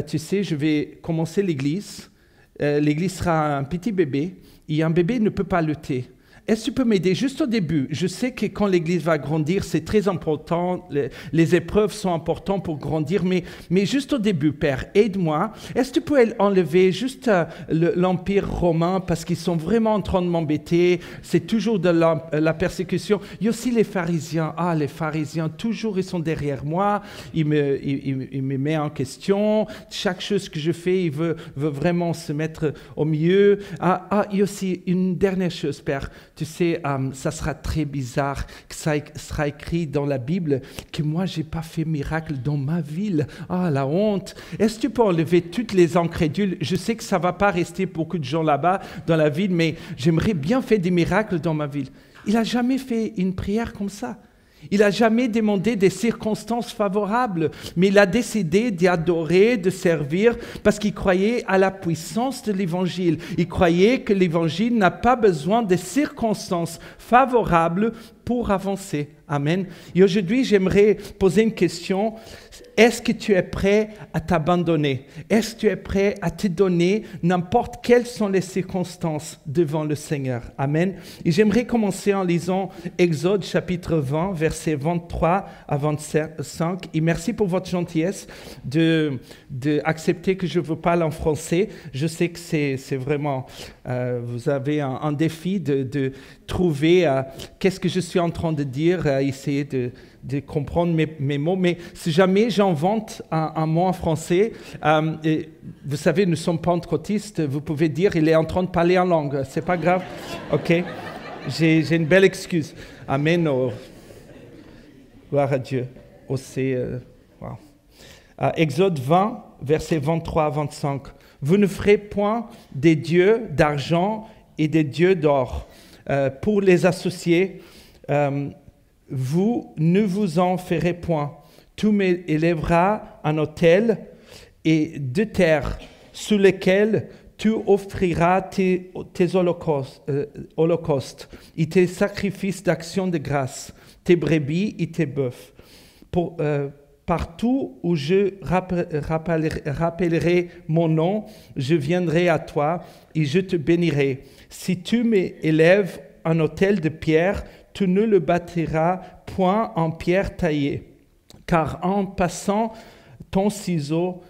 tu sais, je vais commencer l'église. L'église sera un petit bébé et un bébé ne peut pas lutter. Est-ce que tu peux m'aider juste au début? Je sais que quand l'église va grandir, c'est très important, les épreuves sont importantes pour grandir, mais juste au début, Père, aide-moi. Est-ce que tu peux enlever juste l'Empire romain parce qu'ils sont vraiment en train de m'embêter, c'est toujours de la persécution. Il y a aussi les pharisiens. Les pharisiens, toujours ils sont derrière moi, ils me mettent en question. Chaque chose que je fais, ils veulent vraiment se mettre au milieu. Il y a aussi une dernière chose, Père. Tu sais, ça sera très bizarre que ça sera écrit dans la Bible que moi, je n'ai pas fait miracle dans ma ville. La honte. Est-ce que tu peux enlever toutes les incrédules? Je sais que ça ne va pas rester beaucoup de gens là-bas dans la ville, mais j'aimerais bien faire des miracles dans ma ville. Il n'a jamais fait une prière comme ça. Il n'a jamais demandé des circonstances favorables, mais il a décidé d'adorer, de servir, parce qu'il croyait à la puissance de l'Évangile. Il croyait que l'Évangile n'a pas besoin de circonstances favorables pour avancer. Amen. Et aujourd'hui, j'aimerais poser une question. Est-ce que tu es prêt à t'abandonner? Est-ce que tu es prêt à te donner n'importe quelles sont les circonstances devant le Seigneur? Amen. Et j'aimerais commencer en lisant Exode chapitre 20, versets 23 à 25. Et merci pour votre gentillesse d'accepter que je vous parle en français. Je sais que c'est vraiment, vous avez un défi de trouver qu'est-ce que je suis en train de dire, essayer de comprendre mes mots, mais si jamais j'invente un mot en français, et vous savez, nous sommes pentecôtistes, vous pouvez dire, il est en train de parler en langue, c'est pas grave, ok? J'ai une belle excuse. Amen. Gloire à Dieu. Wow. Exode 20, versets 23 à 25. Vous ne ferez point des dieux d'argent et des dieux d'or. Pour les associer, vous ne vous en ferez point. Tu m'élèveras un autel et deux terres sous lesquelles tu offriras tes holocaustes et tes sacrifices d'action de grâce, tes brebis et tes bœufs. Partout où je rappellerai mon nom, je viendrai à toi et je te bénirai. Si tu m'élèves un autel de pierre, tu ne le bâtiras point en pierre taillée, car en passant ton ciseau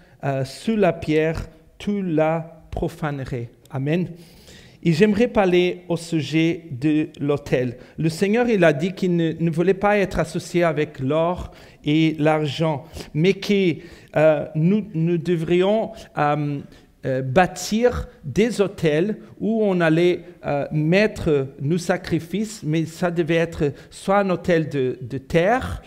sur la pierre, tu la profanerais. Amen. Et j'aimerais parler au sujet de l'autel. Le Seigneur, il a dit qu'il ne voulait pas être associé avec l'or et l'argent, mais que nous devrions bâtir des autels où on allait mettre nos sacrifices, mais ça devait être soit un autel de terre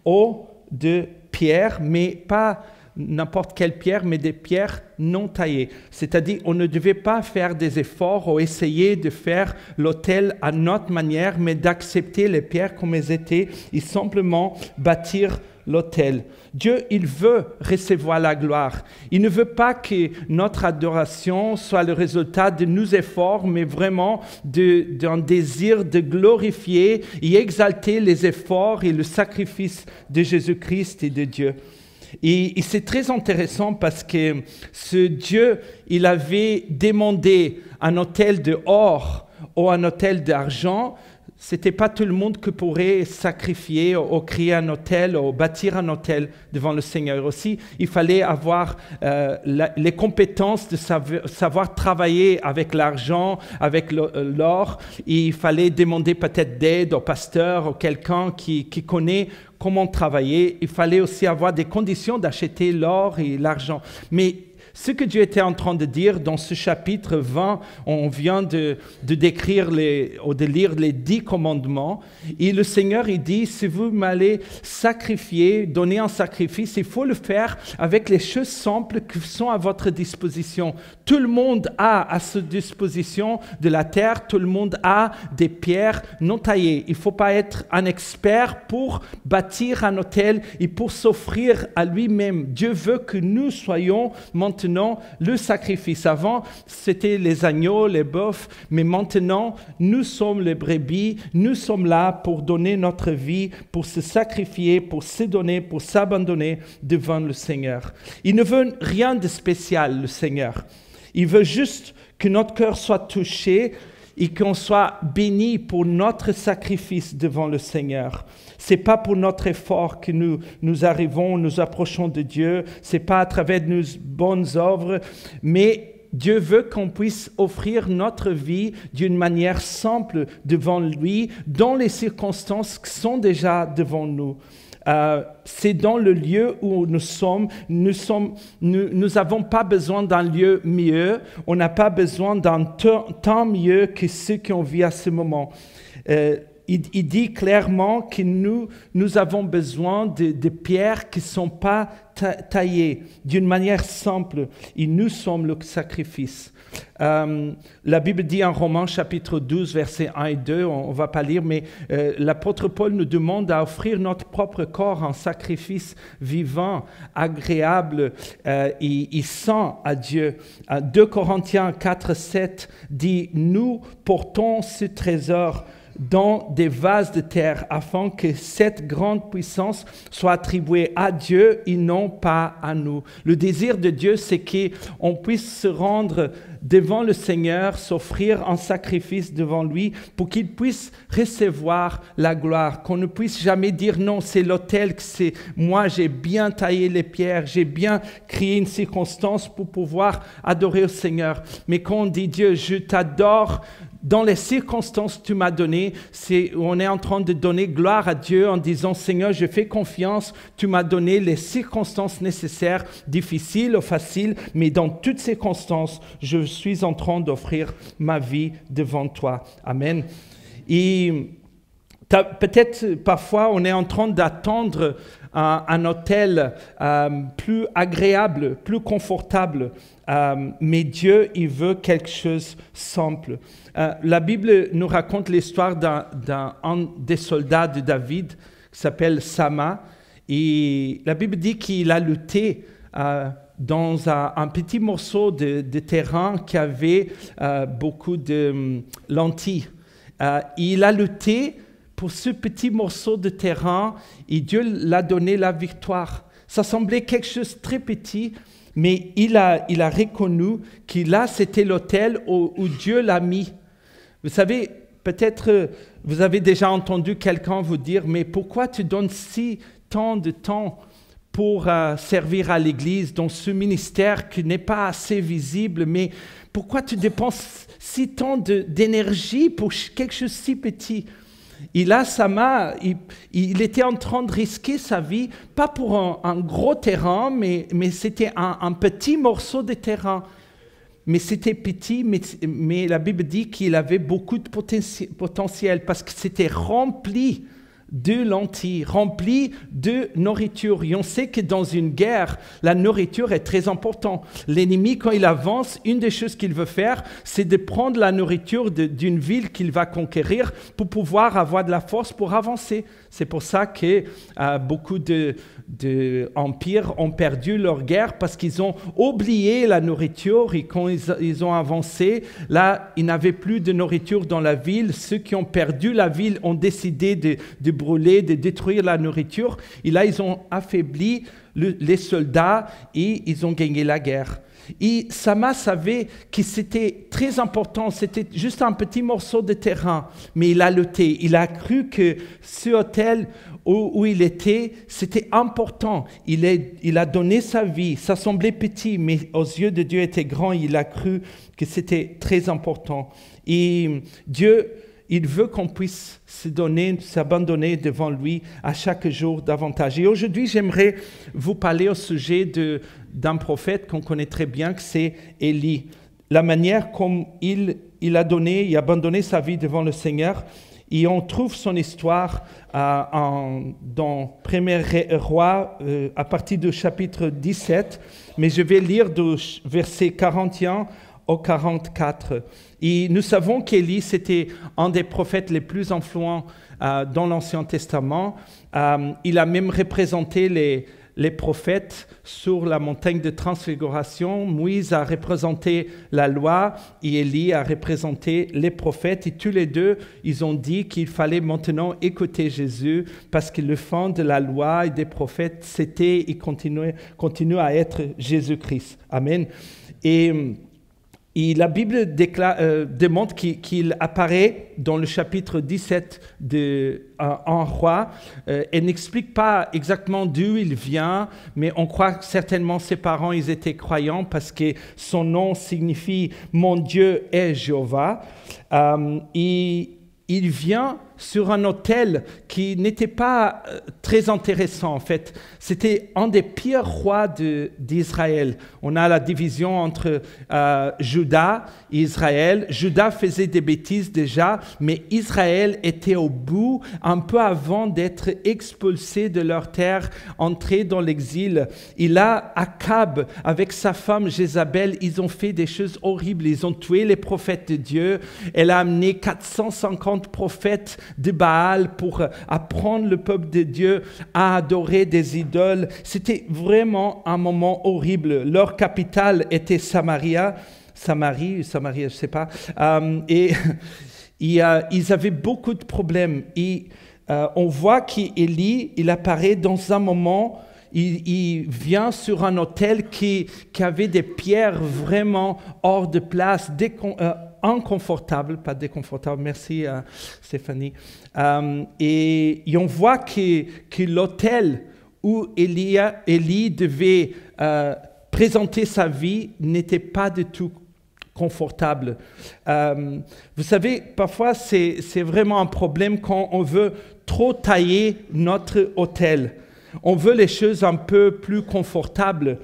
ou de pierre, mais pas n'importe quelle pierre, mais des pierres non taillées. C'est-à-dire, on ne devait pas faire des efforts ou essayer de faire l'autel à notre manière, mais d'accepter les pierres comme elles étaient et simplement bâtir l'autel. Dieu, il veut recevoir la gloire. Il ne veut pas que notre adoration soit le résultat de nos efforts, mais vraiment d'un désir de glorifier et exalter les efforts et le sacrifice de Jésus-Christ et de Dieu. Et c'est très intéressant parce que ce Dieu, il avait demandé un autel d'or ou un autel d'argent. Ce n'était pas tout le monde qui pourrait sacrifier ou créer un autel ou bâtir un autel devant le Seigneur. Aussi, il fallait avoir les compétences de savoir travailler avec l'argent, avec l'or. Et il fallait demander peut-être d'aide au pasteur ou quelqu'un qui connaît comment travailler. Il fallait aussi avoir des conditions d'acheter l'or et l'argent. Mais ce que Dieu était en train de dire dans ce chapitre 20, on vient de décrire ou de lire les 10 commandements. Et le Seigneur, il dit, si vous m'allez sacrifier, donner un sacrifice, il faut le faire avec les choses simples qui sont à votre disposition. Tout le monde a à sa disposition de la terre, tout le monde a des pierres non taillées. Il ne faut pas être un expert pour bâtir un autel et pour s'offrir à lui-même. Dieu veut que nous soyons maintenant le sacrifice. Avant, c'était les agneaux, les bœufs, mais maintenant, nous sommes les brebis, nous sommes là pour donner notre vie, pour se sacrifier, pour se donner, pour s'abandonner devant le Seigneur. Il ne veut rien de spécial, le Seigneur. Il veut juste que notre cœur soit touché et qu'on soit béni pour notre sacrifice devant le Seigneur. Ce n'est pas pour notre effort que nous arrivons, nous approchons de Dieu. Ce n'est pas à travers de nos bonnes œuvres, mais Dieu veut qu'on puisse offrir notre vie d'une manière simple devant lui, dans les circonstances qui sont déjà devant nous. C'est dans le lieu où nous sommes. Nous n'avons pas besoin d'un lieu mieux. On n'a pas besoin d'un temps mieux que ceux qui ont vu à ce moment. Il dit clairement que nous avons besoin de pierres qui ne sont pas taillées d'une manière simple. Et nous sommes le sacrifice. La Bible dit en Romains chapitre 12, versets 1 et 2, on ne va pas lire, mais l'apôtre Paul nous demande à offrir notre propre corps en sacrifice vivant, agréable et saint à Dieu. 2 Corinthiens 4, 7 dit « Nous portons ce trésor dans des vases de terre, afin que cette grande puissance soit attribuée à Dieu et non pas à nous. » Le désir de Dieu, c'est qu'on puisse se rendre devant le Seigneur, s'offrir en sacrifice devant lui, pour qu'il puisse recevoir la gloire, qu'on ne puisse jamais dire non, c'est l'autel, que c'est moi, j'ai bien taillé les pierres, j'ai bien créé une circonstance pour pouvoir adorer le Seigneur. Mais quand on dit Dieu, je t'adore, dans les circonstances que tu m'as données, on est en train de donner gloire à Dieu en disant, Seigneur, je fais confiance, tu m'as donné les circonstances nécessaires, difficiles ou faciles, mais dans toutes circonstances, je suis en train d'offrir ma vie devant toi. Amen. Et peut-être parfois, on est en train d'attendre un hôtel plus agréable, plus confortable, mais Dieu, il veut quelque chose de simple. La Bible nous raconte l'histoire d'un des soldats de David qui s'appelle Sama. Et la Bible dit qu'il a lutté dans un petit morceau de terrain qui avait beaucoup de lentilles. Il a lutté pour ce petit morceau de terrain, et Dieu l'a donné la victoire. Ça semblait quelque chose de très petit, mais il a reconnu que là, c'était l'autel où Dieu l'a mis. Vous savez, peut-être vous avez déjà entendu quelqu'un vous dire, mais pourquoi tu donnes si tant de temps pour servir à l'Église dans ce ministère qui n'est pas assez visible, mais pourquoi tu dépenses si tant d'énergie pour quelque chose de si petit? Et là, il était en train de risquer sa vie, pas pour un gros terrain, mais c'était un petit morceau de terrain. Mais c'était petit, mais la Bible dit qu'il avait beaucoup de potentiel parce que c'était rempli de lentilles, rempli de nourriture. Et on sait que dans une guerre, la nourriture est très importante. L'ennemi, quand il avance, une des choses qu'il veut faire, c'est de prendre la nourriture d'une ville qu'il va conquérir pour pouvoir avoir de la force pour avancer. C'est pour ça que beaucoup d'empires ont perdu leur guerre parce qu'ils ont oublié la nourriture et quand ils ont avancé, là, ils n'avaient plus de nourriture dans la ville. Ceux qui ont perdu la ville ont décidé de brûler, de détruire la nourriture. Et là, ils ont affaibli les soldats et ils ont gagné la guerre. Et Sama savait que c'était très important, c'était juste un petit morceau de terrain, mais il a lutté, il a cru que ce hôtel où il était, c'était important. Il a donné sa vie, ça semblait petit, mais aux yeux de Dieu était grand, il a cru que c'était très important. Et Dieu, il veut qu'on puisse se donner, s'abandonner devant lui à chaque jour davantage. Et aujourd'hui, j'aimerais vous parler au sujet d'un prophète qu'on connaît très bien, que c'est Élie. La manière comme il a abandonné sa vie devant le Seigneur. Et on trouve son histoire dans 1er Roi à partir du chapitre 17. Mais je vais lire du verset 41 au 44. Et nous savons qu'Élie, c'était un des prophètes les plus influents dans l'Ancien Testament. Il a même représenté les prophètes sur la montagne de transfiguration. Moïse a représenté la loi et Élie a représenté les prophètes. Et tous les deux, ils ont dit qu'il fallait maintenant écouter Jésus parce que le fond de la loi et des prophètes, c'était et continue à être Jésus-Christ. Amen. Et la Bible démontre qu'il apparaît dans le chapitre 17 en Roi. Elle n'explique pas exactement d'où il vient, mais on croit que certainement ses parents ils étaient croyants parce que son nom signifie « Mon Dieu est Jéhovah ». Et il vient sur un autel qui n'était pas très intéressant en fait. C'était un des pires rois d'Israël. On a la division entre Juda et Israël. Juda faisait des bêtises déjà, mais Israël était au bout un peu avant d'être expulsé de leur terre, entré dans l'exil. Et là, Akab, avec sa femme Jézabel, ils ont fait des choses horribles. Ils ont tué les prophètes de Dieu. Elle a amené 450 prophètes de Baal pour apprendre le peuple de Dieu à adorer des idoles. C'était vraiment un moment horrible. Leur capitale était Samarie, je ne sais pas. Et ils avaient beaucoup de problèmes. Et on voit qu'Élie, il apparaît dans un moment, il vient sur un autel qui avait des pierres vraiment hors de place, inconfortable, pas déconfortable, merci Stéphanie. Et on voit que l'autel où Élie devait présenter sa vie n'était pas du tout confortable. Vous savez, parfois c'est vraiment un problème quand on veut trop tailler notre autel. On veut les choses un peu plus confortables.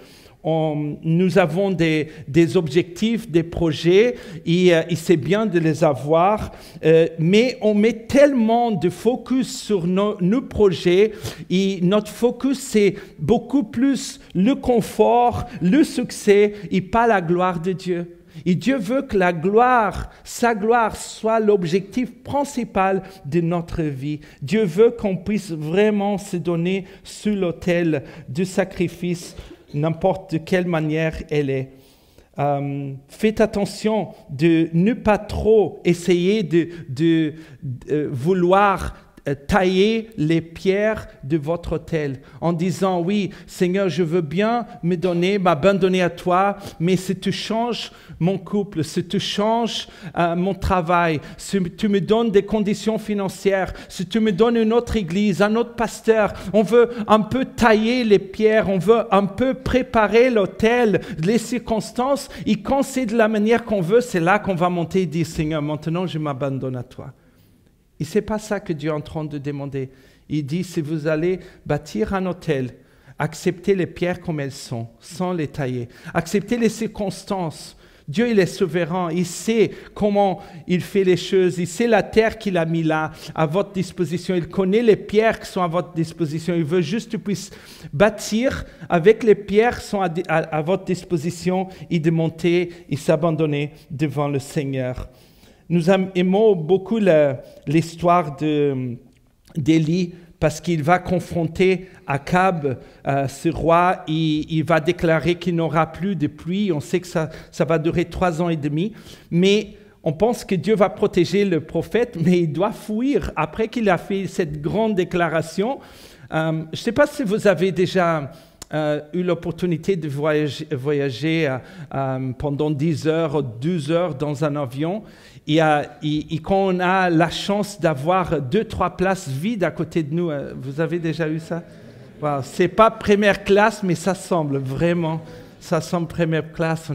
Nous avons des objectifs, des projets, et c'est bien de les avoir, mais on met tellement de focus sur nos projets, et notre focus, c'est beaucoup plus le confort, le succès, et pas la gloire de Dieu. Et Dieu veut que sa gloire soit l'objectif principal de notre vie. Dieu veut qu'on puisse vraiment se donner sur l'autel du sacrifice, n'importe de quelle manière elle est. Faites attention de ne pas trop essayer de vouloir tailler les pierres de votre autel en disant, oui, Seigneur, je veux bien me donner, m'abandonner à toi, mais si tu changes mon couple, si tu changes mon travail, si tu me donnes des conditions financières, si tu me donnes une autre église, un autre pasteur, on veut un peu tailler les pierres, on veut un peu préparer l'autel, les circonstances, et quand c'est de la manière qu'on veut, c'est là qu'on va monter et dire, Seigneur, maintenant je m'abandonne à toi. Et ce n'est pas ça que Dieu est en train de demander. Il dit, si vous allez bâtir un autel, acceptez les pierres comme elles sont, sans les tailler. Acceptez les circonstances. Dieu, il est souverain. Il sait comment il fait les choses. Il sait la terre qu'il a mis là, à votre disposition. Il connaît les pierres qui sont à votre disposition. Il veut juste que tu puisses bâtir avec les pierres qui sont à votre disposition et de monter et s'abandonner devant le Seigneur. Nous aimons beaucoup l'histoire d'Élie parce qu'il va confronter Akab, ce roi, et il va déclarer qu'il n'aura plus de pluie. On sait que ça va durer 3 ans et demi, mais on pense que Dieu va protéger le prophète, mais il doit fuir. Après qu'il a fait cette grande déclaration, je ne sais pas si vous avez déjà eu l'opportunité de voyager pendant 10 heures ou 12 heures dans un avion. Et quand on a la chance d'avoir 2-3 places vides à côté de nous, vous avez déjà eu ça? Wow, ce n'est pas première classe, mais ça semble vraiment, ça semble première classe.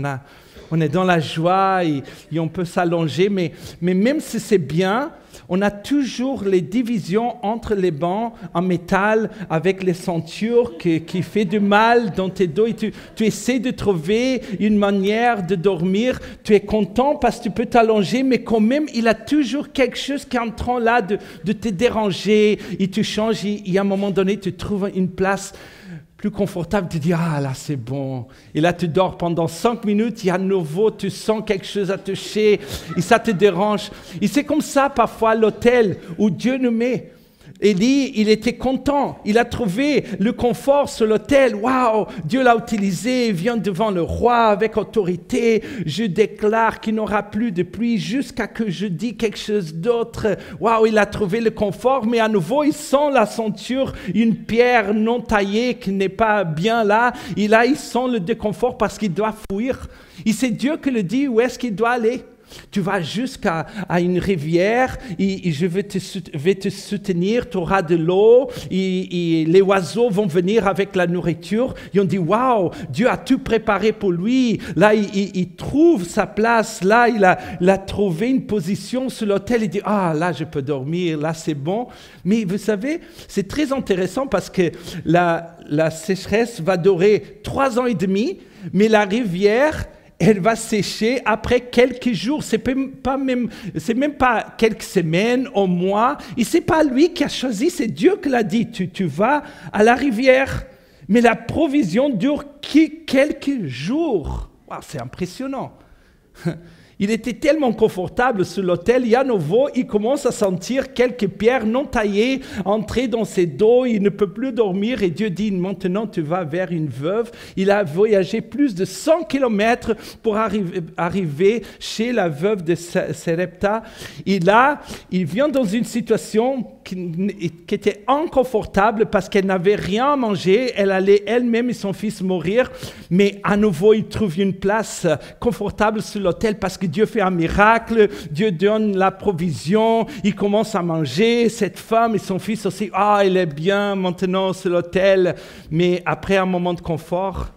On est dans la joie et on peut s'allonger, mais même si c'est bien, on a toujours les divisions entre les bancs en métal avec les ceintures qui fait du mal dans tes dos. Et tu essaies de trouver une manière de dormir. Tu es content parce que tu peux t'allonger, mais quand même, il y a toujours quelque chose qui est en train là de te déranger. Et tu changes et à un moment donné, tu trouves une place plus confortable, tu dis, ah là c'est bon. Et là tu dors pendant 5 minutes, et à nouveau tu sens quelque chose à toucher, et ça te dérange. Et c'est comme ça parfois l'autel où Dieu nous met. Élie, il était content, il a trouvé le confort sur l'autel. Waouh, Dieu l'a utilisé, il vient devant le roi avec autorité. Je déclare qu'il n'aura plus de pluie jusqu'à que je dise quelque chose d'autre. Waouh, il a trouvé le confort, mais à nouveau, il sent la ceinture, une pierre non taillée qui n'est pas bien là. Et là, il sent le déconfort parce qu'il doit fuir. Et c'est Dieu qui le dit où est-ce qu'il doit aller. Tu vas jusqu'à une rivière et je vais te soutenir, tu auras de l'eau et les oiseaux vont venir avec la nourriture. Et on dit, waouh, Dieu a tout préparé pour lui. Là, il trouve sa place. Là, il a trouvé une position sur l'autel. Il dit, ah, là, je peux dormir. Là, c'est bon. Mais vous savez, c'est très intéressant parce que la sécheresse va durer 3 ans et demi, mais la rivière, elle va sécher après quelques jours. C'est même pas quelques semaines ou mois. Et c'est pas lui qui a choisi, c'est Dieu qui l'a dit. Tu vas à la rivière. Mais la provision dure quelques jours. Wow, c'est impressionnant. Il était tellement confortable sur l'autel, et à nouveau, il commence à sentir quelques pierres non taillées entrer dans ses dos. Il ne peut plus dormir et Dieu dit, maintenant tu vas vers une veuve. Il a voyagé plus de 100 kilomètres pour arriver chez la veuve de Sarepta. Et là, il vient dans une situation qui était inconfortable parce qu'elle n'avait rien à manger. Elle allait elle-même et son fils mourir. Mais à nouveau, il trouve une place confortable sur l'autel parce que Dieu fait un miracle, Dieu donne la provision, il commence à manger, cette femme et son fils aussi, il est bien maintenant sur l'autel. Mais après un moment de confort,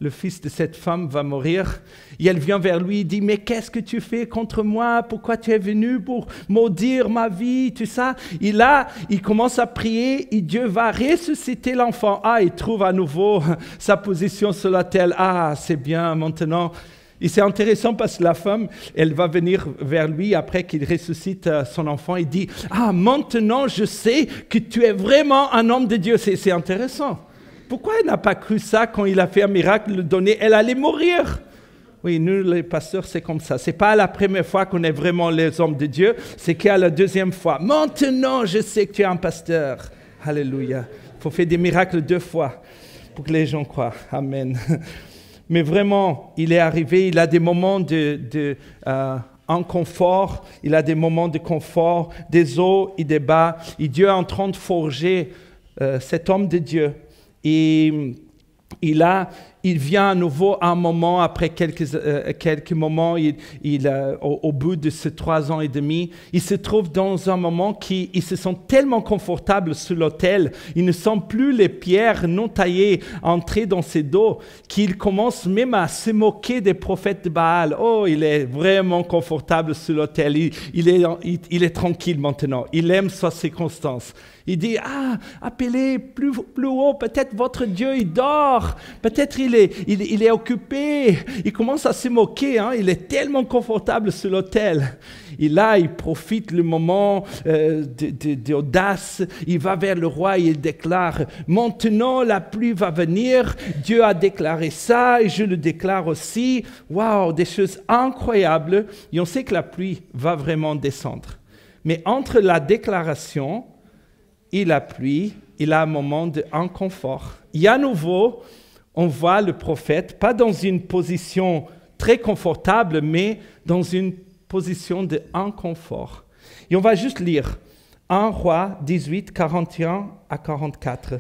le fils de cette femme va mourir. Et elle vient vers lui et dit, mais qu'est-ce que tu fais contre moi? Pourquoi tu es venu pour maudire ma vie? Tout ça. Et là, il commence à prier et Dieu va ressusciter l'enfant. Il trouve à nouveau sa position sur l'autel. C'est bien maintenant. Et c'est intéressant parce que la femme, elle va venir vers lui après qu'il ressuscite son enfant et dit, maintenant je sais que tu es vraiment un homme de Dieu. C'est intéressant. Pourquoi elle n'a pas cru ça quand il a fait un miracle, le donner? Elle allait mourir. Oui, nous les pasteurs, c'est comme ça. Ce n'est pas la première fois qu'on est vraiment les hommes de Dieu, c'est qu'à la deuxième fois. Maintenant, je sais que tu es un pasteur. Alléluia. Il faut faire des miracles 2 fois pour que les gens croient. Amen. Mais vraiment, il est arrivé, il a des moments inconfort, il a des moments de confort, des hauts et des bas. Et Dieu est en train de forger cet homme de Dieu. Et il vient à nouveau un moment, après quelques moments, au bout de ces 3 ans et demi, il se trouve dans un moment qu'il se sent tellement confortable sur l'autel, il ne sent plus les pierres non taillées entrer dans ses dos, qu'il commence même à se moquer des prophètes de Baal. Oh, il est vraiment confortable sur l'autel, il est tranquille maintenant, il aime sa circonstance. Il dit, appelez plus haut, peut-être votre Dieu, il dort, peut-être il est occupé. Il commence à se moquer, il est tellement confortable sur l'autel. Et là, il profite le moment d'audace, il va vers le roi et il déclare, maintenant la pluie va venir, Dieu a déclaré ça et je le déclare aussi. Waouh, des choses incroyables. Et on sait que la pluie va vraiment descendre. Mais entre la déclaration et la pluie, il a un moment d'inconfort. Et à nouveau, on voit le prophète, pas dans une position très confortable, mais dans une position d'inconfort. Et on va juste lire 1 Roi 18, 41 à 44.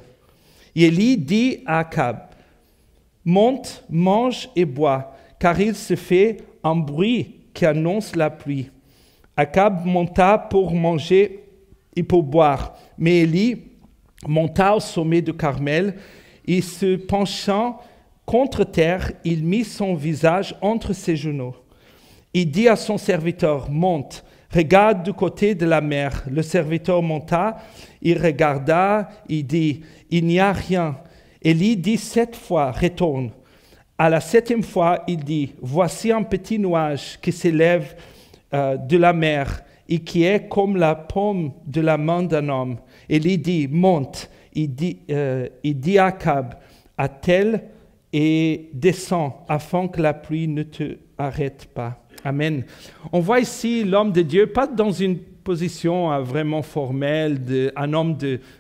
Et Élie dit à Akab, « Monte, mange et bois, car il se fait un bruit qui annonce la pluie. » Akab monta pour manger et pour boire. Mais Élie monta au sommet de Carmel et se penchant contre terre, il mit son visage entre ses genoux. Il dit à son serviteur, monte, regarde du côté de la mer. Le serviteur monta, il regarda, il dit, il n'y a rien. Élie dit 7 fois, retourne. À la 7e fois, il dit, voici un petit nuage qui s'élève de la mer et qui est comme la paume de la main d'un homme. Élie dit, monte. Il dit à Akab, attelle et descends afin que la pluie ne te arrête pas. Amen. On voit ici l'homme de Dieu, pas dans une position vraiment formelle, un homme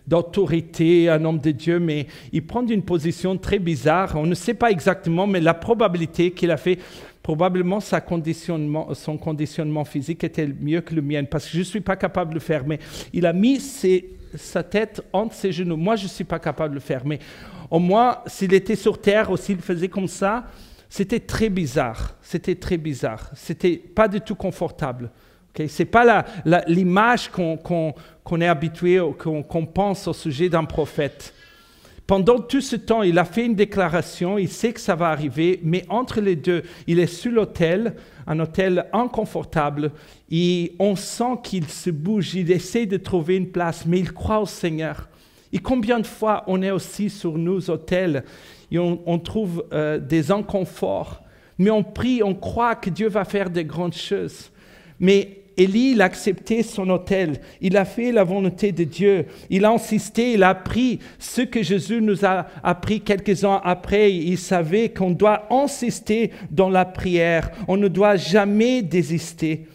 d'autorité, un homme de Dieu, mais il prend une position très bizarre. On ne sait pas exactement, mais la probabilité qu'il a fait, probablement son conditionnement physique était mieux que le mien, parce que je ne suis pas capable de le faire, mais il a mis sa tête entre ses genoux. Moi, je ne suis pas capable de le faire, mais au moins, s'il était sur terre ou s'il faisait comme ça, c'était très bizarre. C'était très bizarre. C'était pas du tout confortable. Okay? Ce n'est pas l'image qu'on est habitué, qu'on pense au sujet d'un prophète. Pendant tout ce temps, il a fait une déclaration, il sait que ça va arriver, mais entre les deux, il est sur l'autel, un autel inconfortable, et on sent qu'il se bouge, il essaie de trouver une place, mais il croit au Seigneur. Et combien de fois on est aussi sur nos autels et on trouve des inconforts, mais on prie, on croit que Dieu va faire de grandes choses. Mais Élie, il a accepté son autel, il a fait la volonté de Dieu, il a insisté, il a appris ce que Jésus nous a appris quelques ans après. Il savait qu'on doit insister dans la prière, on ne doit jamais désister.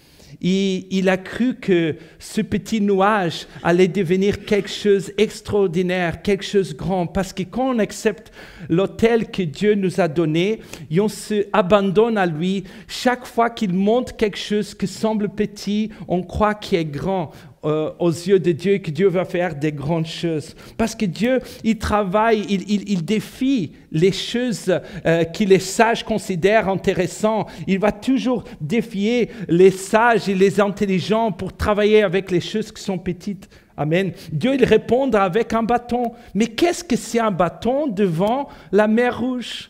Il a cru que ce petit nuage allait devenir quelque chose d'extraordinaire, quelque chose de grand, parce que quand on accepte l'autel que Dieu nous a donné, et on se abandonne à lui, chaque fois qu'il montre quelque chose qui semble petit, on croit qu'il est grand aux yeux de Dieu, que Dieu va faire des grandes choses. Parce que Dieu, il travaille, il défie les choses que les sages considèrent intéressantes. Il va toujours défier les sages et les intelligents pour travailler avec les choses qui sont petites. Amen. Dieu, il répond avec un bâton. Mais qu'est-ce que c'est un bâton devant la mer Rouge?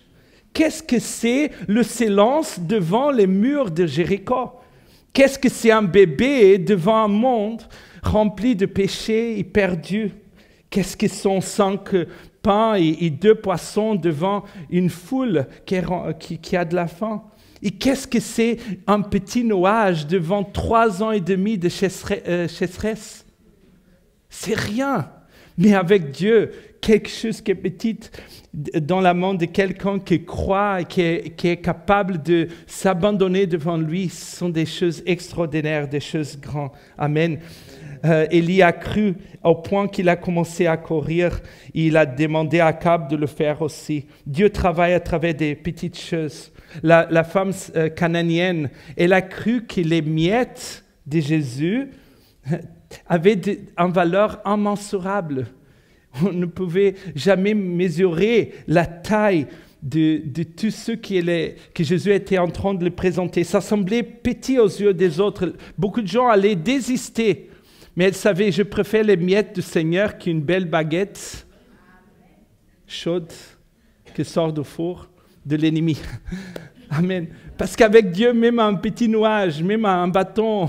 Qu'est-ce que c'est le silence devant les murs de Jéricho? Qu'est-ce que c'est un bébé devant un monde rempli de péchés et perdu? Qu'est-ce que sont 5 pains et 2 poissons devant une foule qui a de la faim? Et qu'est-ce que c'est un petit nuage devant 3 ans et demi de sécheresse? C'est rien. Mais avec Dieu, quelque chose qui est petit dans la main de quelqu'un qui croit et qui est capable de s'abandonner devant lui, ce sont des choses extraordinaires, des choses grandes. Amen. Élie a cru au point qu'il a commencé à courir. Il a demandé à Akab de le faire aussi. Dieu travaille à travers des petites choses. la femme cananéenne, elle a cru que les miettes de Jésus avaient une valeur immensurable. On ne pouvait jamais mesurer la taille de tout ce que Jésus était en train de le présenter. Ça semblait petit aux yeux des autres. Beaucoup de gens allaient désister. Mais elle savait, je préfère les miettes du Seigneur qu'une belle baguette chaude qui sort du four de l'ennemi. Amen. Parce qu'avec Dieu, même un petit nuage, même un bâton,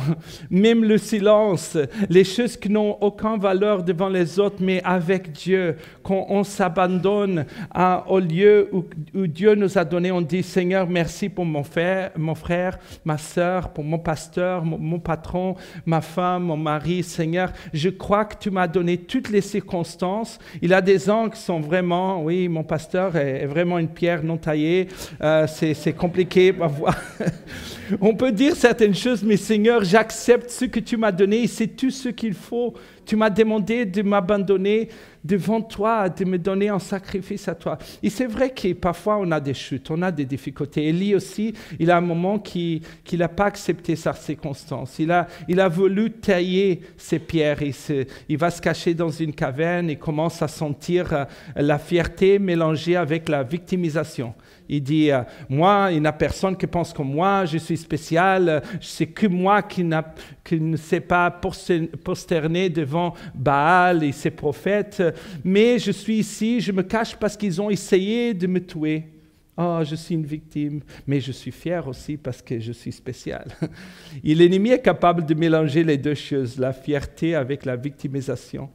même le silence, les choses qui n'ont aucune valeur devant les autres, mais avec Dieu, quand on s'abandonne au lieu où Dieu nous a donné, on dit, Seigneur, merci pour mon frère, ma sœur, pour mon pasteur, mon patron, ma femme, mon mari. Seigneur, je crois que tu m'as donné toutes les circonstances. Il y a des gens qui sont vraiment, oui, mon pasteur est vraiment une pierre non taillée, c'est compliqué à voir. On peut dire certaines choses, mais Seigneur, j'accepte ce que tu m'as donné et c'est tout ce qu'il faut. Tu m'as demandé de m'abandonner devant toi, de me donner en sacrifice à toi. Et c'est vrai que parfois on a des chutes, on a des difficultés. Élie aussi, il a un moment qu'il n'a pas accepté sa circonstance. Il a voulu tailler ses pierres. Il va se cacher dans une caverne et commence à sentir la fierté mélangée avec la victimisation. Il dit, moi, il n'y a personne qui pense comme moi, je suis spécial, c'est que moi qui ne sais pas prosterner devant Baal et ses prophètes, mais je suis ici, je me cache parce qu'ils ont essayé de me tuer. Oh, je suis une victime, mais je suis fier aussi parce que je suis spécial. Et l'ennemi est capable de mélanger les deux choses, la fierté avec la victimisation.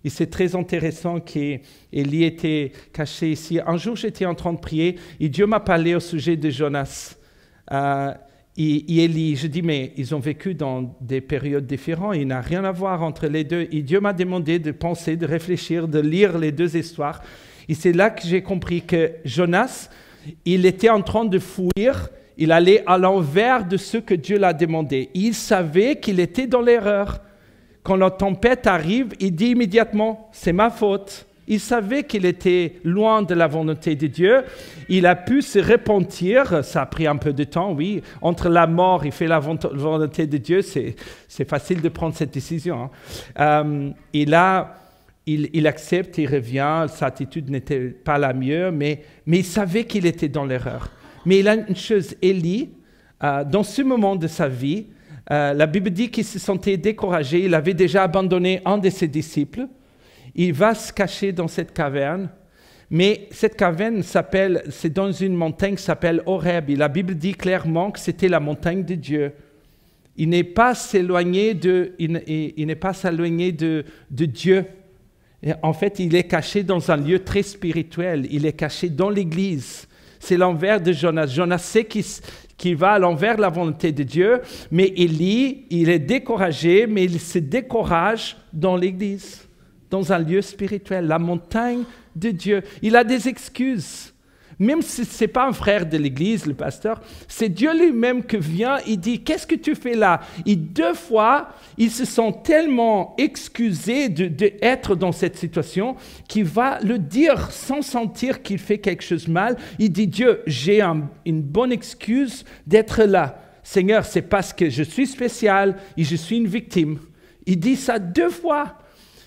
Et c'est très intéressant qu'Élie était caché ici. Un jour, j'étais en train de prier et Dieu m'a parlé au sujet de Jonas. Et Élie, je dis, mais ils ont vécu dans des périodes différentes. Il n'y a rien à voir entre les deux. Et Dieu m'a demandé de penser, de réfléchir, de lire les deux histoires. Et c'est là que j'ai compris que Jonas, il était en train de fuir. Il allait à l'envers de ce que Dieu l'a demandé. Il savait qu'il était dans l'erreur. Quand la tempête arrive, il dit immédiatement, c'est ma faute. Il savait qu'il était loin de la volonté de Dieu. Il a pu se repentir. Ça a pris un peu de temps, oui. Entre la mort et faire la volonté de Dieu, c'est facile de prendre cette décision. Et là, il accepte, il revient. Sa attitude n'était pas la mieux, mais il savait qu'il était dans l'erreur. Mais il a une chose, Élie, dans ce moment de sa vie, la Bible dit qu'il se sentait découragé. Il avait déjà abandonné un de ses disciples. Il va se cacher dans cette caverne. Mais cette caverne c'est dans une montagne qui s'appelle Horeb. Et la Bible dit clairement que c'était la montagne de Dieu. Il n'est pas s'éloigné de Dieu. Et en fait, il est caché dans un lieu très spirituel. Il est caché dans l'Église. C'est l'envers de Jonas. Jonas sait qu'il va à l'envers de la volonté de Dieu, mais Élie, il est découragé, mais il se décourage dans l'Église, dans un lieu spirituel, la montagne de Dieu. Il a des excuses. Même si ce n'est pas un frère de l'Église, le pasteur, c'est Dieu lui-même qui vient, il dit, qu'est-ce que tu fais là? Et 2 fois, il se sent tellement excusé d'être dans cette situation qu'il va le dire sans sentir qu'il fait quelque chose de mal. Il dit, Dieu, j'ai une bonne excuse d'être là. Seigneur, c'est parce que je suis spécial et je suis une victime. Il dit ça 2 fois.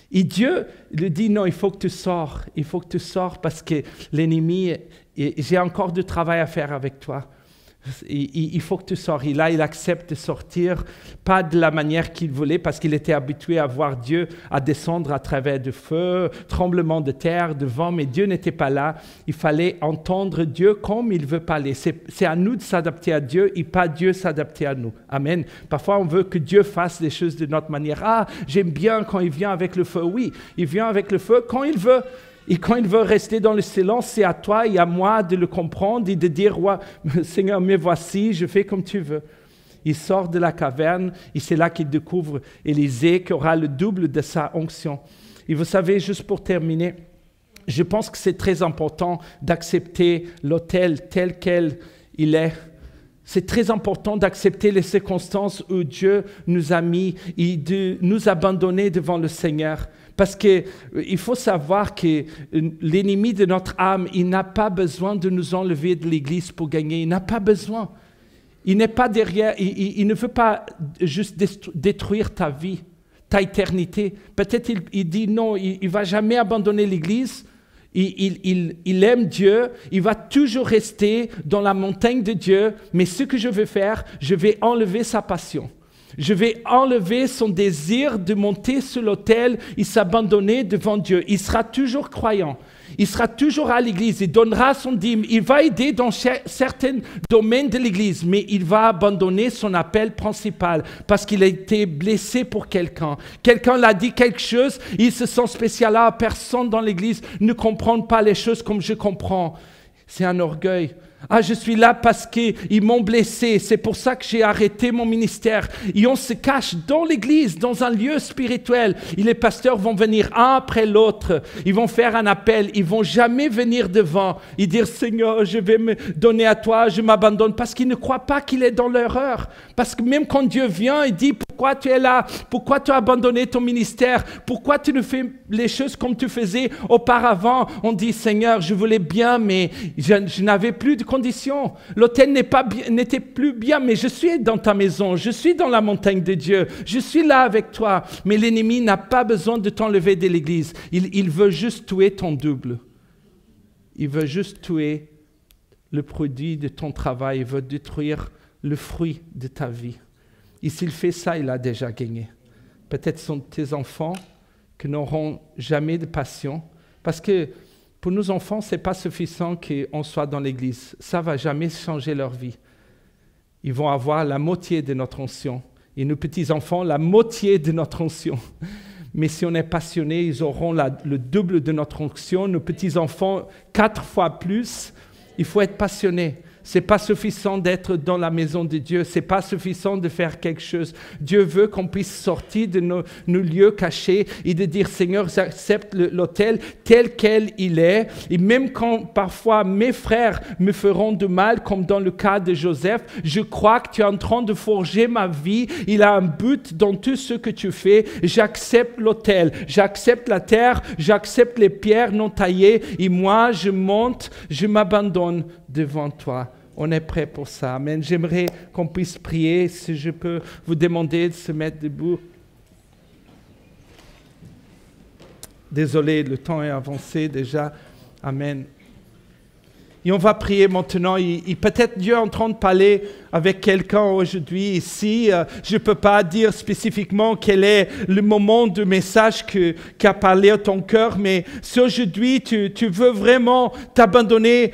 Et Dieu lui dit, non, il faut que tu sors. Il faut que tu sors parce que l'ennemi, j'ai encore du travail à faire avec toi. Il faut que tu sors. Et là, il accepte de sortir, pas de la manière qu'il voulait, parce qu'il était habitué à voir Dieu à descendre à travers du feu, tremblement de terre, de vent, mais Dieu n'était pas là. Il fallait entendre Dieu comme il veut parler. C'est à nous de s'adapter à Dieu et pas Dieu s'adapter à nous. Amen. Parfois, on veut que Dieu fasse les choses de notre manière. Ah, j'aime bien quand il vient avec le feu. Oui, il vient avec le feu quand il veut. Et quand il veut rester dans le silence, c'est à toi et à moi de le comprendre et de dire, ouais, Seigneur, me voici, je fais comme tu veux. Il sort de la caverne et c'est là qu'il découvre Élisée qui aura le double de sa onction. Et vous savez, juste pour terminer, je pense que c'est très important d'accepter l'autel tel quel il est. C'est très important d'accepter les circonstances où Dieu nous a mis et de nous abandonner devant le Seigneur. Parce qu'il faut savoir que l'ennemi de notre âme, il n'a pas besoin de nous enlever de l'Église pour gagner. Il n'a pas besoin. Il n'est pas derrière, il ne veut pas juste détruire ta vie, ta éternité. Peut-être il dit non, il ne va jamais abandonner l'Église. Il aime Dieu, il va toujours rester dans la montagne de Dieu, mais ce que je vais faire, je vais enlever sa passion. Je vais enlever son désir de monter sur l'autel et s'abandonner devant Dieu. Il sera toujours croyant, il sera toujours à l'église, il donnera son dîme, il va aider dans certains domaines de l'église, mais il va abandonner son appel principal parce qu'il a été blessé pour quelqu'un. Quelqu'un l'a dit quelque chose, il se sent spécial. Ah, personne dans l'église ne comprend pas les choses comme je comprends. C'est un orgueil. Ah, je suis là parce qu'ils m'ont blessé. C'est pour ça que j'ai arrêté mon ministère. Et on se cache dans l'église, dans un lieu spirituel. Et les pasteurs vont venir un après l'autre. Ils vont faire un appel. Ils vont jamais venir devant et dire « Seigneur, je vais me donner à toi, je m'abandonne. » Parce qu'ils ne croient pas qu'il est dans l'erreur. Parce que même quand Dieu vient et dit « Pourquoi tu es là? Pourquoi tu as abandonné ton ministère? Pourquoi tu ne fais les choses comme tu faisais auparavant? » On dit « Seigneur, je voulais bien, mais je n'avais plus de conditions. L'autel n'était plus bien, mais je suis dans ta maison, je suis dans la montagne de Dieu, je suis là avec toi. » Mais l'ennemi n'a pas besoin de t'enlever de l'église. Il veut juste tuer ton double. Il veut juste tuer le produit de ton travail. Il veut détruire le fruit de ta vie. Et s'il fait ça, il a déjà gagné. Peut-être sont tes enfants qui n'auront jamais de passion. Parce que pour nos enfants, ce n'est pas suffisant qu'on soit dans l'église. Ça ne va jamais changer leur vie. Ils vont avoir la moitié de notre onction. Et nos petits-enfants, la moitié de notre onction. Mais si on est passionné, ils auront le double de notre onction. Nos petits-enfants, 4 fois plus. Il faut être passionné. Ce n'est pas suffisant d'être dans la maison de Dieu. Ce n'est pas suffisant de faire quelque chose. Dieu veut qu'on puisse sortir de nos lieux cachés et de dire, Seigneur, j'accepte l'autel tel quel il est. Et même quand parfois mes frères me feront du mal, comme dans le cas de Joseph, je crois que tu es en train de forger ma vie. Il a un but dans tout ce que tu fais. J'accepte l'autel, j'accepte la terre, j'accepte les pierres non taillées. Et moi, je monte, je m'abandonne devant toi. On est prêt pour ça. Amen. J'aimerais qu'on puisse prier. Si je peux vous demander de se mettre debout. Désolé, le temps est avancé déjà. Amen. Et on va prier maintenant. Et peut-être Dieu est en train de parler avec quelqu'un aujourd'hui ici. Je ne peux pas dire spécifiquement quel est le moment du message qui a parlé à ton cœur, mais si aujourd'hui tu veux vraiment t'abandonner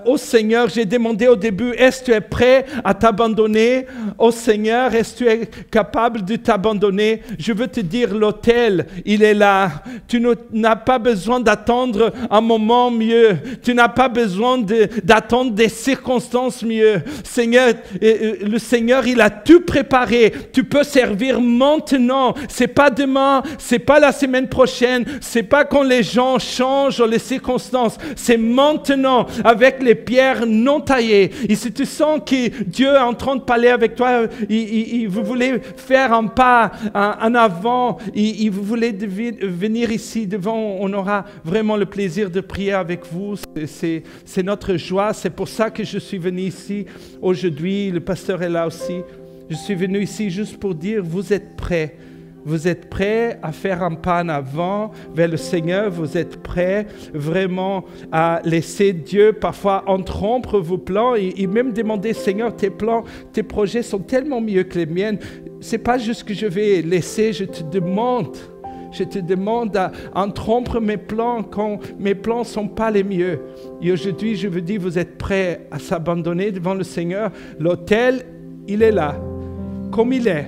au Seigneur, j'ai demandé au début, est-ce que tu es prêt à t'abandonner au Seigneur? Est-ce que tu es capable de t'abandonner? Je veux te dire, l'autel, il est là. Tu n'as pas besoin d'attendre un moment mieux. Tu n'as pas besoin d'attendre des circonstances mieux. Seigneur, le Seigneur, il a tout préparé. Tu peux servir maintenant. C'est pas demain, c'est pas la semaine prochaine, c'est pas quand les gens changent les circonstances. C'est maintenant, avec les pierres non taillées. Et si tu sens que Dieu est en train de parler avec toi, vous voulez faire un pas en avant, et vous voulez venir ici devant, on aura vraiment le plaisir de prier avec vous. C'est notre joie. C'est pour ça que je suis venu ici aujourd'hui. Le pasteur est là aussi. Je suis venu ici juste pour dire, vous êtes prêts. Vous êtes prêts à faire un pas en avant vers le Seigneur. Vous êtes prêts vraiment à laisser Dieu parfois interrompre vos plans et même demander, Seigneur, tes plans, tes projets sont tellement mieux que les miennes. C'est pas juste que je vais laisser, je te demande à interrompre mes plans quand mes plans ne sont pas les mieux. Et aujourd'hui, je vous dis, vous êtes prêts à s'abandonner devant le Seigneur. L'autel, il est là, comme il est.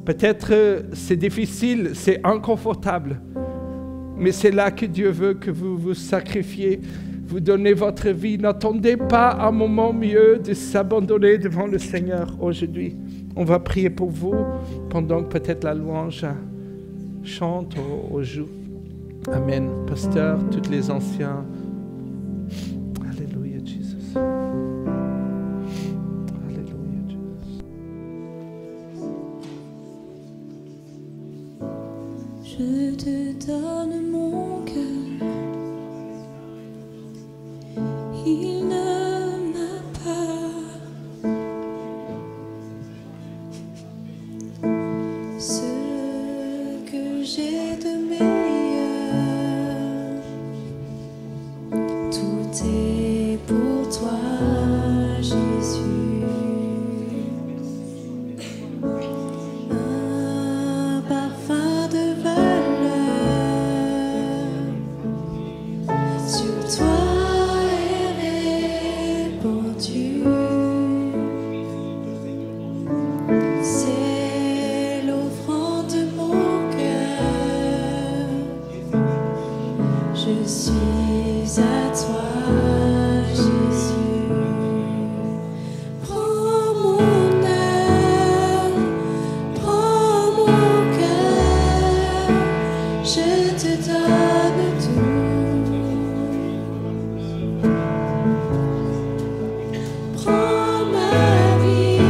Peut-être c'est difficile, c'est inconfortable. Mais c'est là que Dieu veut que vous vous sacrifiez, vous donnez votre vie. N'attendez pas un moment mieux de s'abandonner devant le Seigneur aujourd'hui. On va prier pour vous pendant que peut-être la louange chante au jour. Amen. Pasteur, tous les anciens. Alléluia, Jésus. Alléluia. Je te donne mon cœur. Il ne m'a pas ce que j'ai de meilleur. Tout est pour toi, Jésus. Un parfum de valeur sur toi est répandu. C'est l'offrande de mon cœur. Je suis à toi, Jésus. Prends mon âme, prends mon cœur. Je te donne tout. Prends ma vie,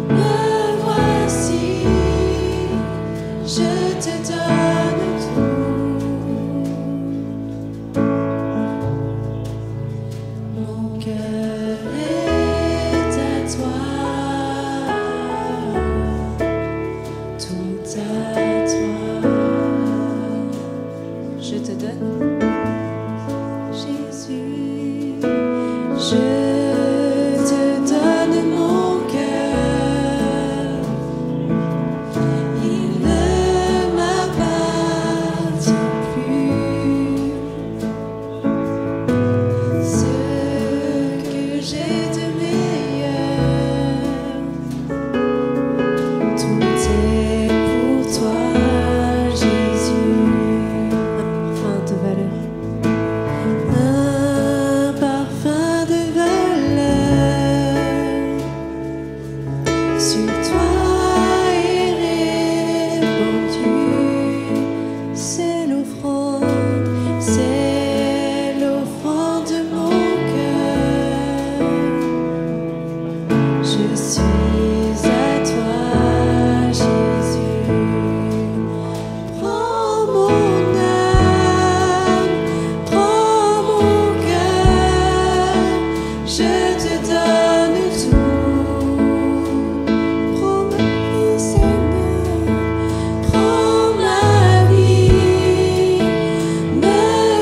me voici. Je te donne tout. Mon cœur est à toi, tout à toi. Je te donne, Jésus. Je te donne mon cœur. Il ne m'appartient plus. Ce que j'ai de meilleur, tout est pour toi, Jésus. Un parfum de valeur. Un parfum de valeur sur toi est répandu. C'est l'offrande de mon cœur. Je suis à toi, Jésus. Prends mon âme, prends mon cœur. Je te donne tout. Prends ma vie, Seigneur. Prends ma vie, me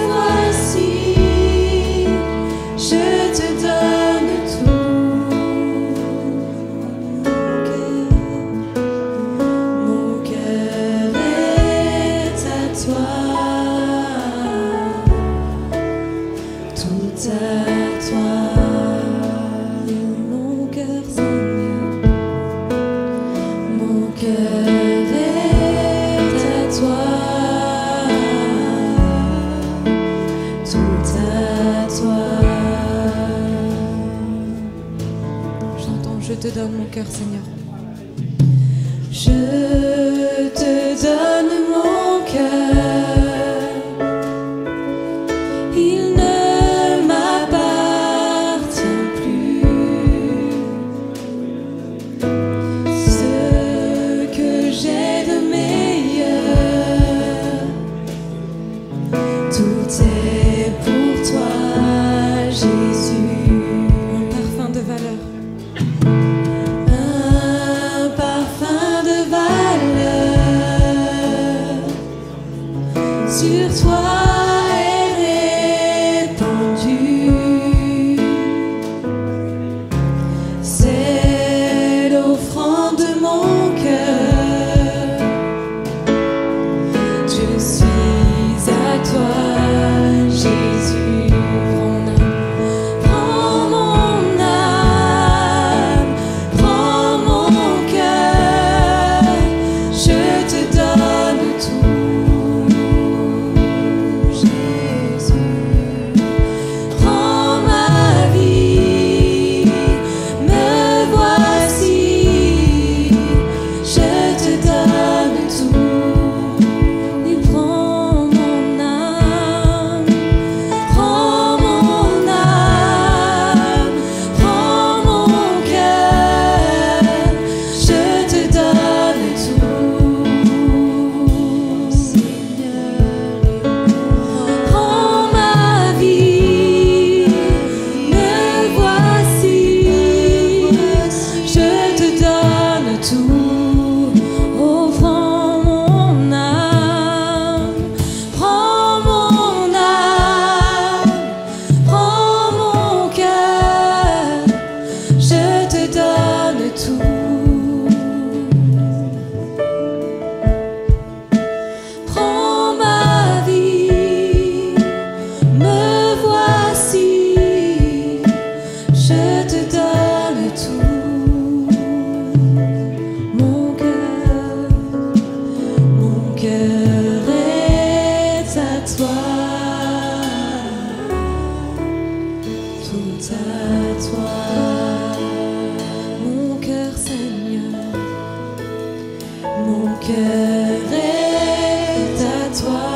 voici. Je te donne tout. Mon cœur est à toi, tout à toi. Mon cœur, Seigneur, mon cœur est à toi, tout à toi. J'entends, je te donne mon cœur, Seigneur. Je te donne mon cœur. Il ne m'appartient plus. Ce que j'ai de meilleur, tout est pour toi, Jésus. Un parfum de valeur. Un parfum de valeur sur toi est répandu. C'est l'offrande de mon cœur. Je suis à toi, Jésus. Prends mon âme, prends mon cœur. Je te donne tout. cœur est à toi, tout à toi. Mon cœur, Seigneur, mon cœur est à toi,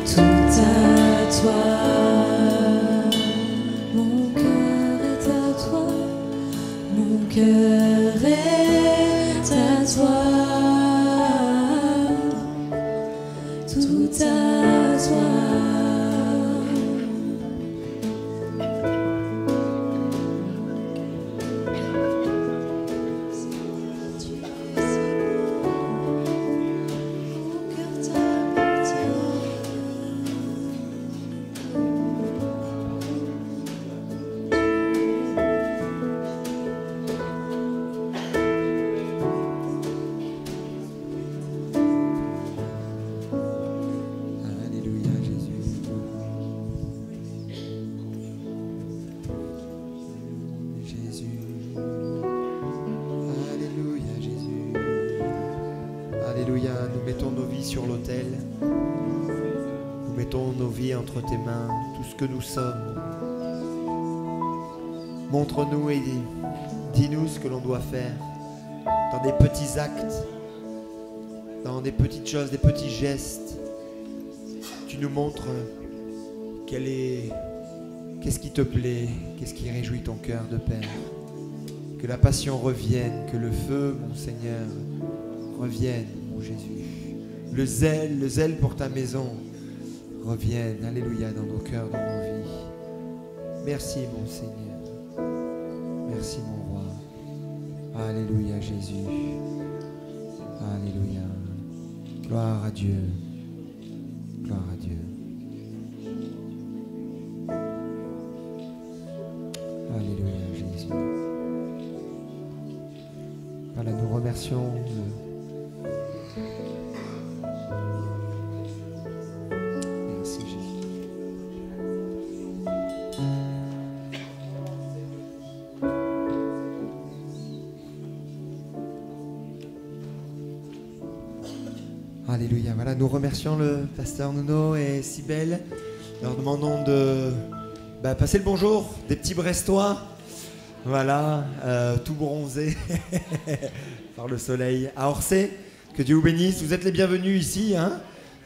tout à toi. Mon cœur est à toi, mon cœur est à toi, tout à toi. Sur l'autel, nous mettons nos vies entre tes mains, tout ce que nous sommes. Montre-nous et dis-nous ce que l'on doit faire dans des petits actes, dans des petites choses, des petits gestes. Tu nous montres qu'est-ce qui te plaît, qu'est-ce qui réjouit ton cœur de Père. Que la passion revienne, que le feu, mon Seigneur, revienne, mon Jésus. Le zèle pour ta maison revienne, alléluia, dans nos cœurs, dans nos vies. Merci mon Seigneur, merci mon roi. Alléluia Jésus, alléluia. Gloire à Dieu, gloire à Dieu. Alléluia Jésus. Voilà, nous remercions Alléluia. Voilà, nous remercions le pasteur Nuno et Cybèle. Leur demandons de passer le bonjour des petits Brestois. Voilà, tout bronzé par le soleil à Orsay. Que Dieu vous bénisse. Vous êtes les bienvenus ici. Hein,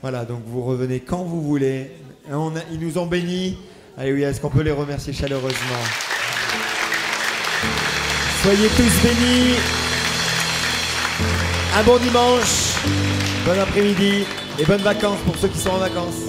voilà, donc vous revenez quand vous voulez. Ils nous ont bénis. Alléluia. Est-ce qu'on peut les remercier chaleureusement? Soyez tous bénis. Un bon dimanche. Bon après-midi et bonnes vacances pour ceux qui sont en vacances.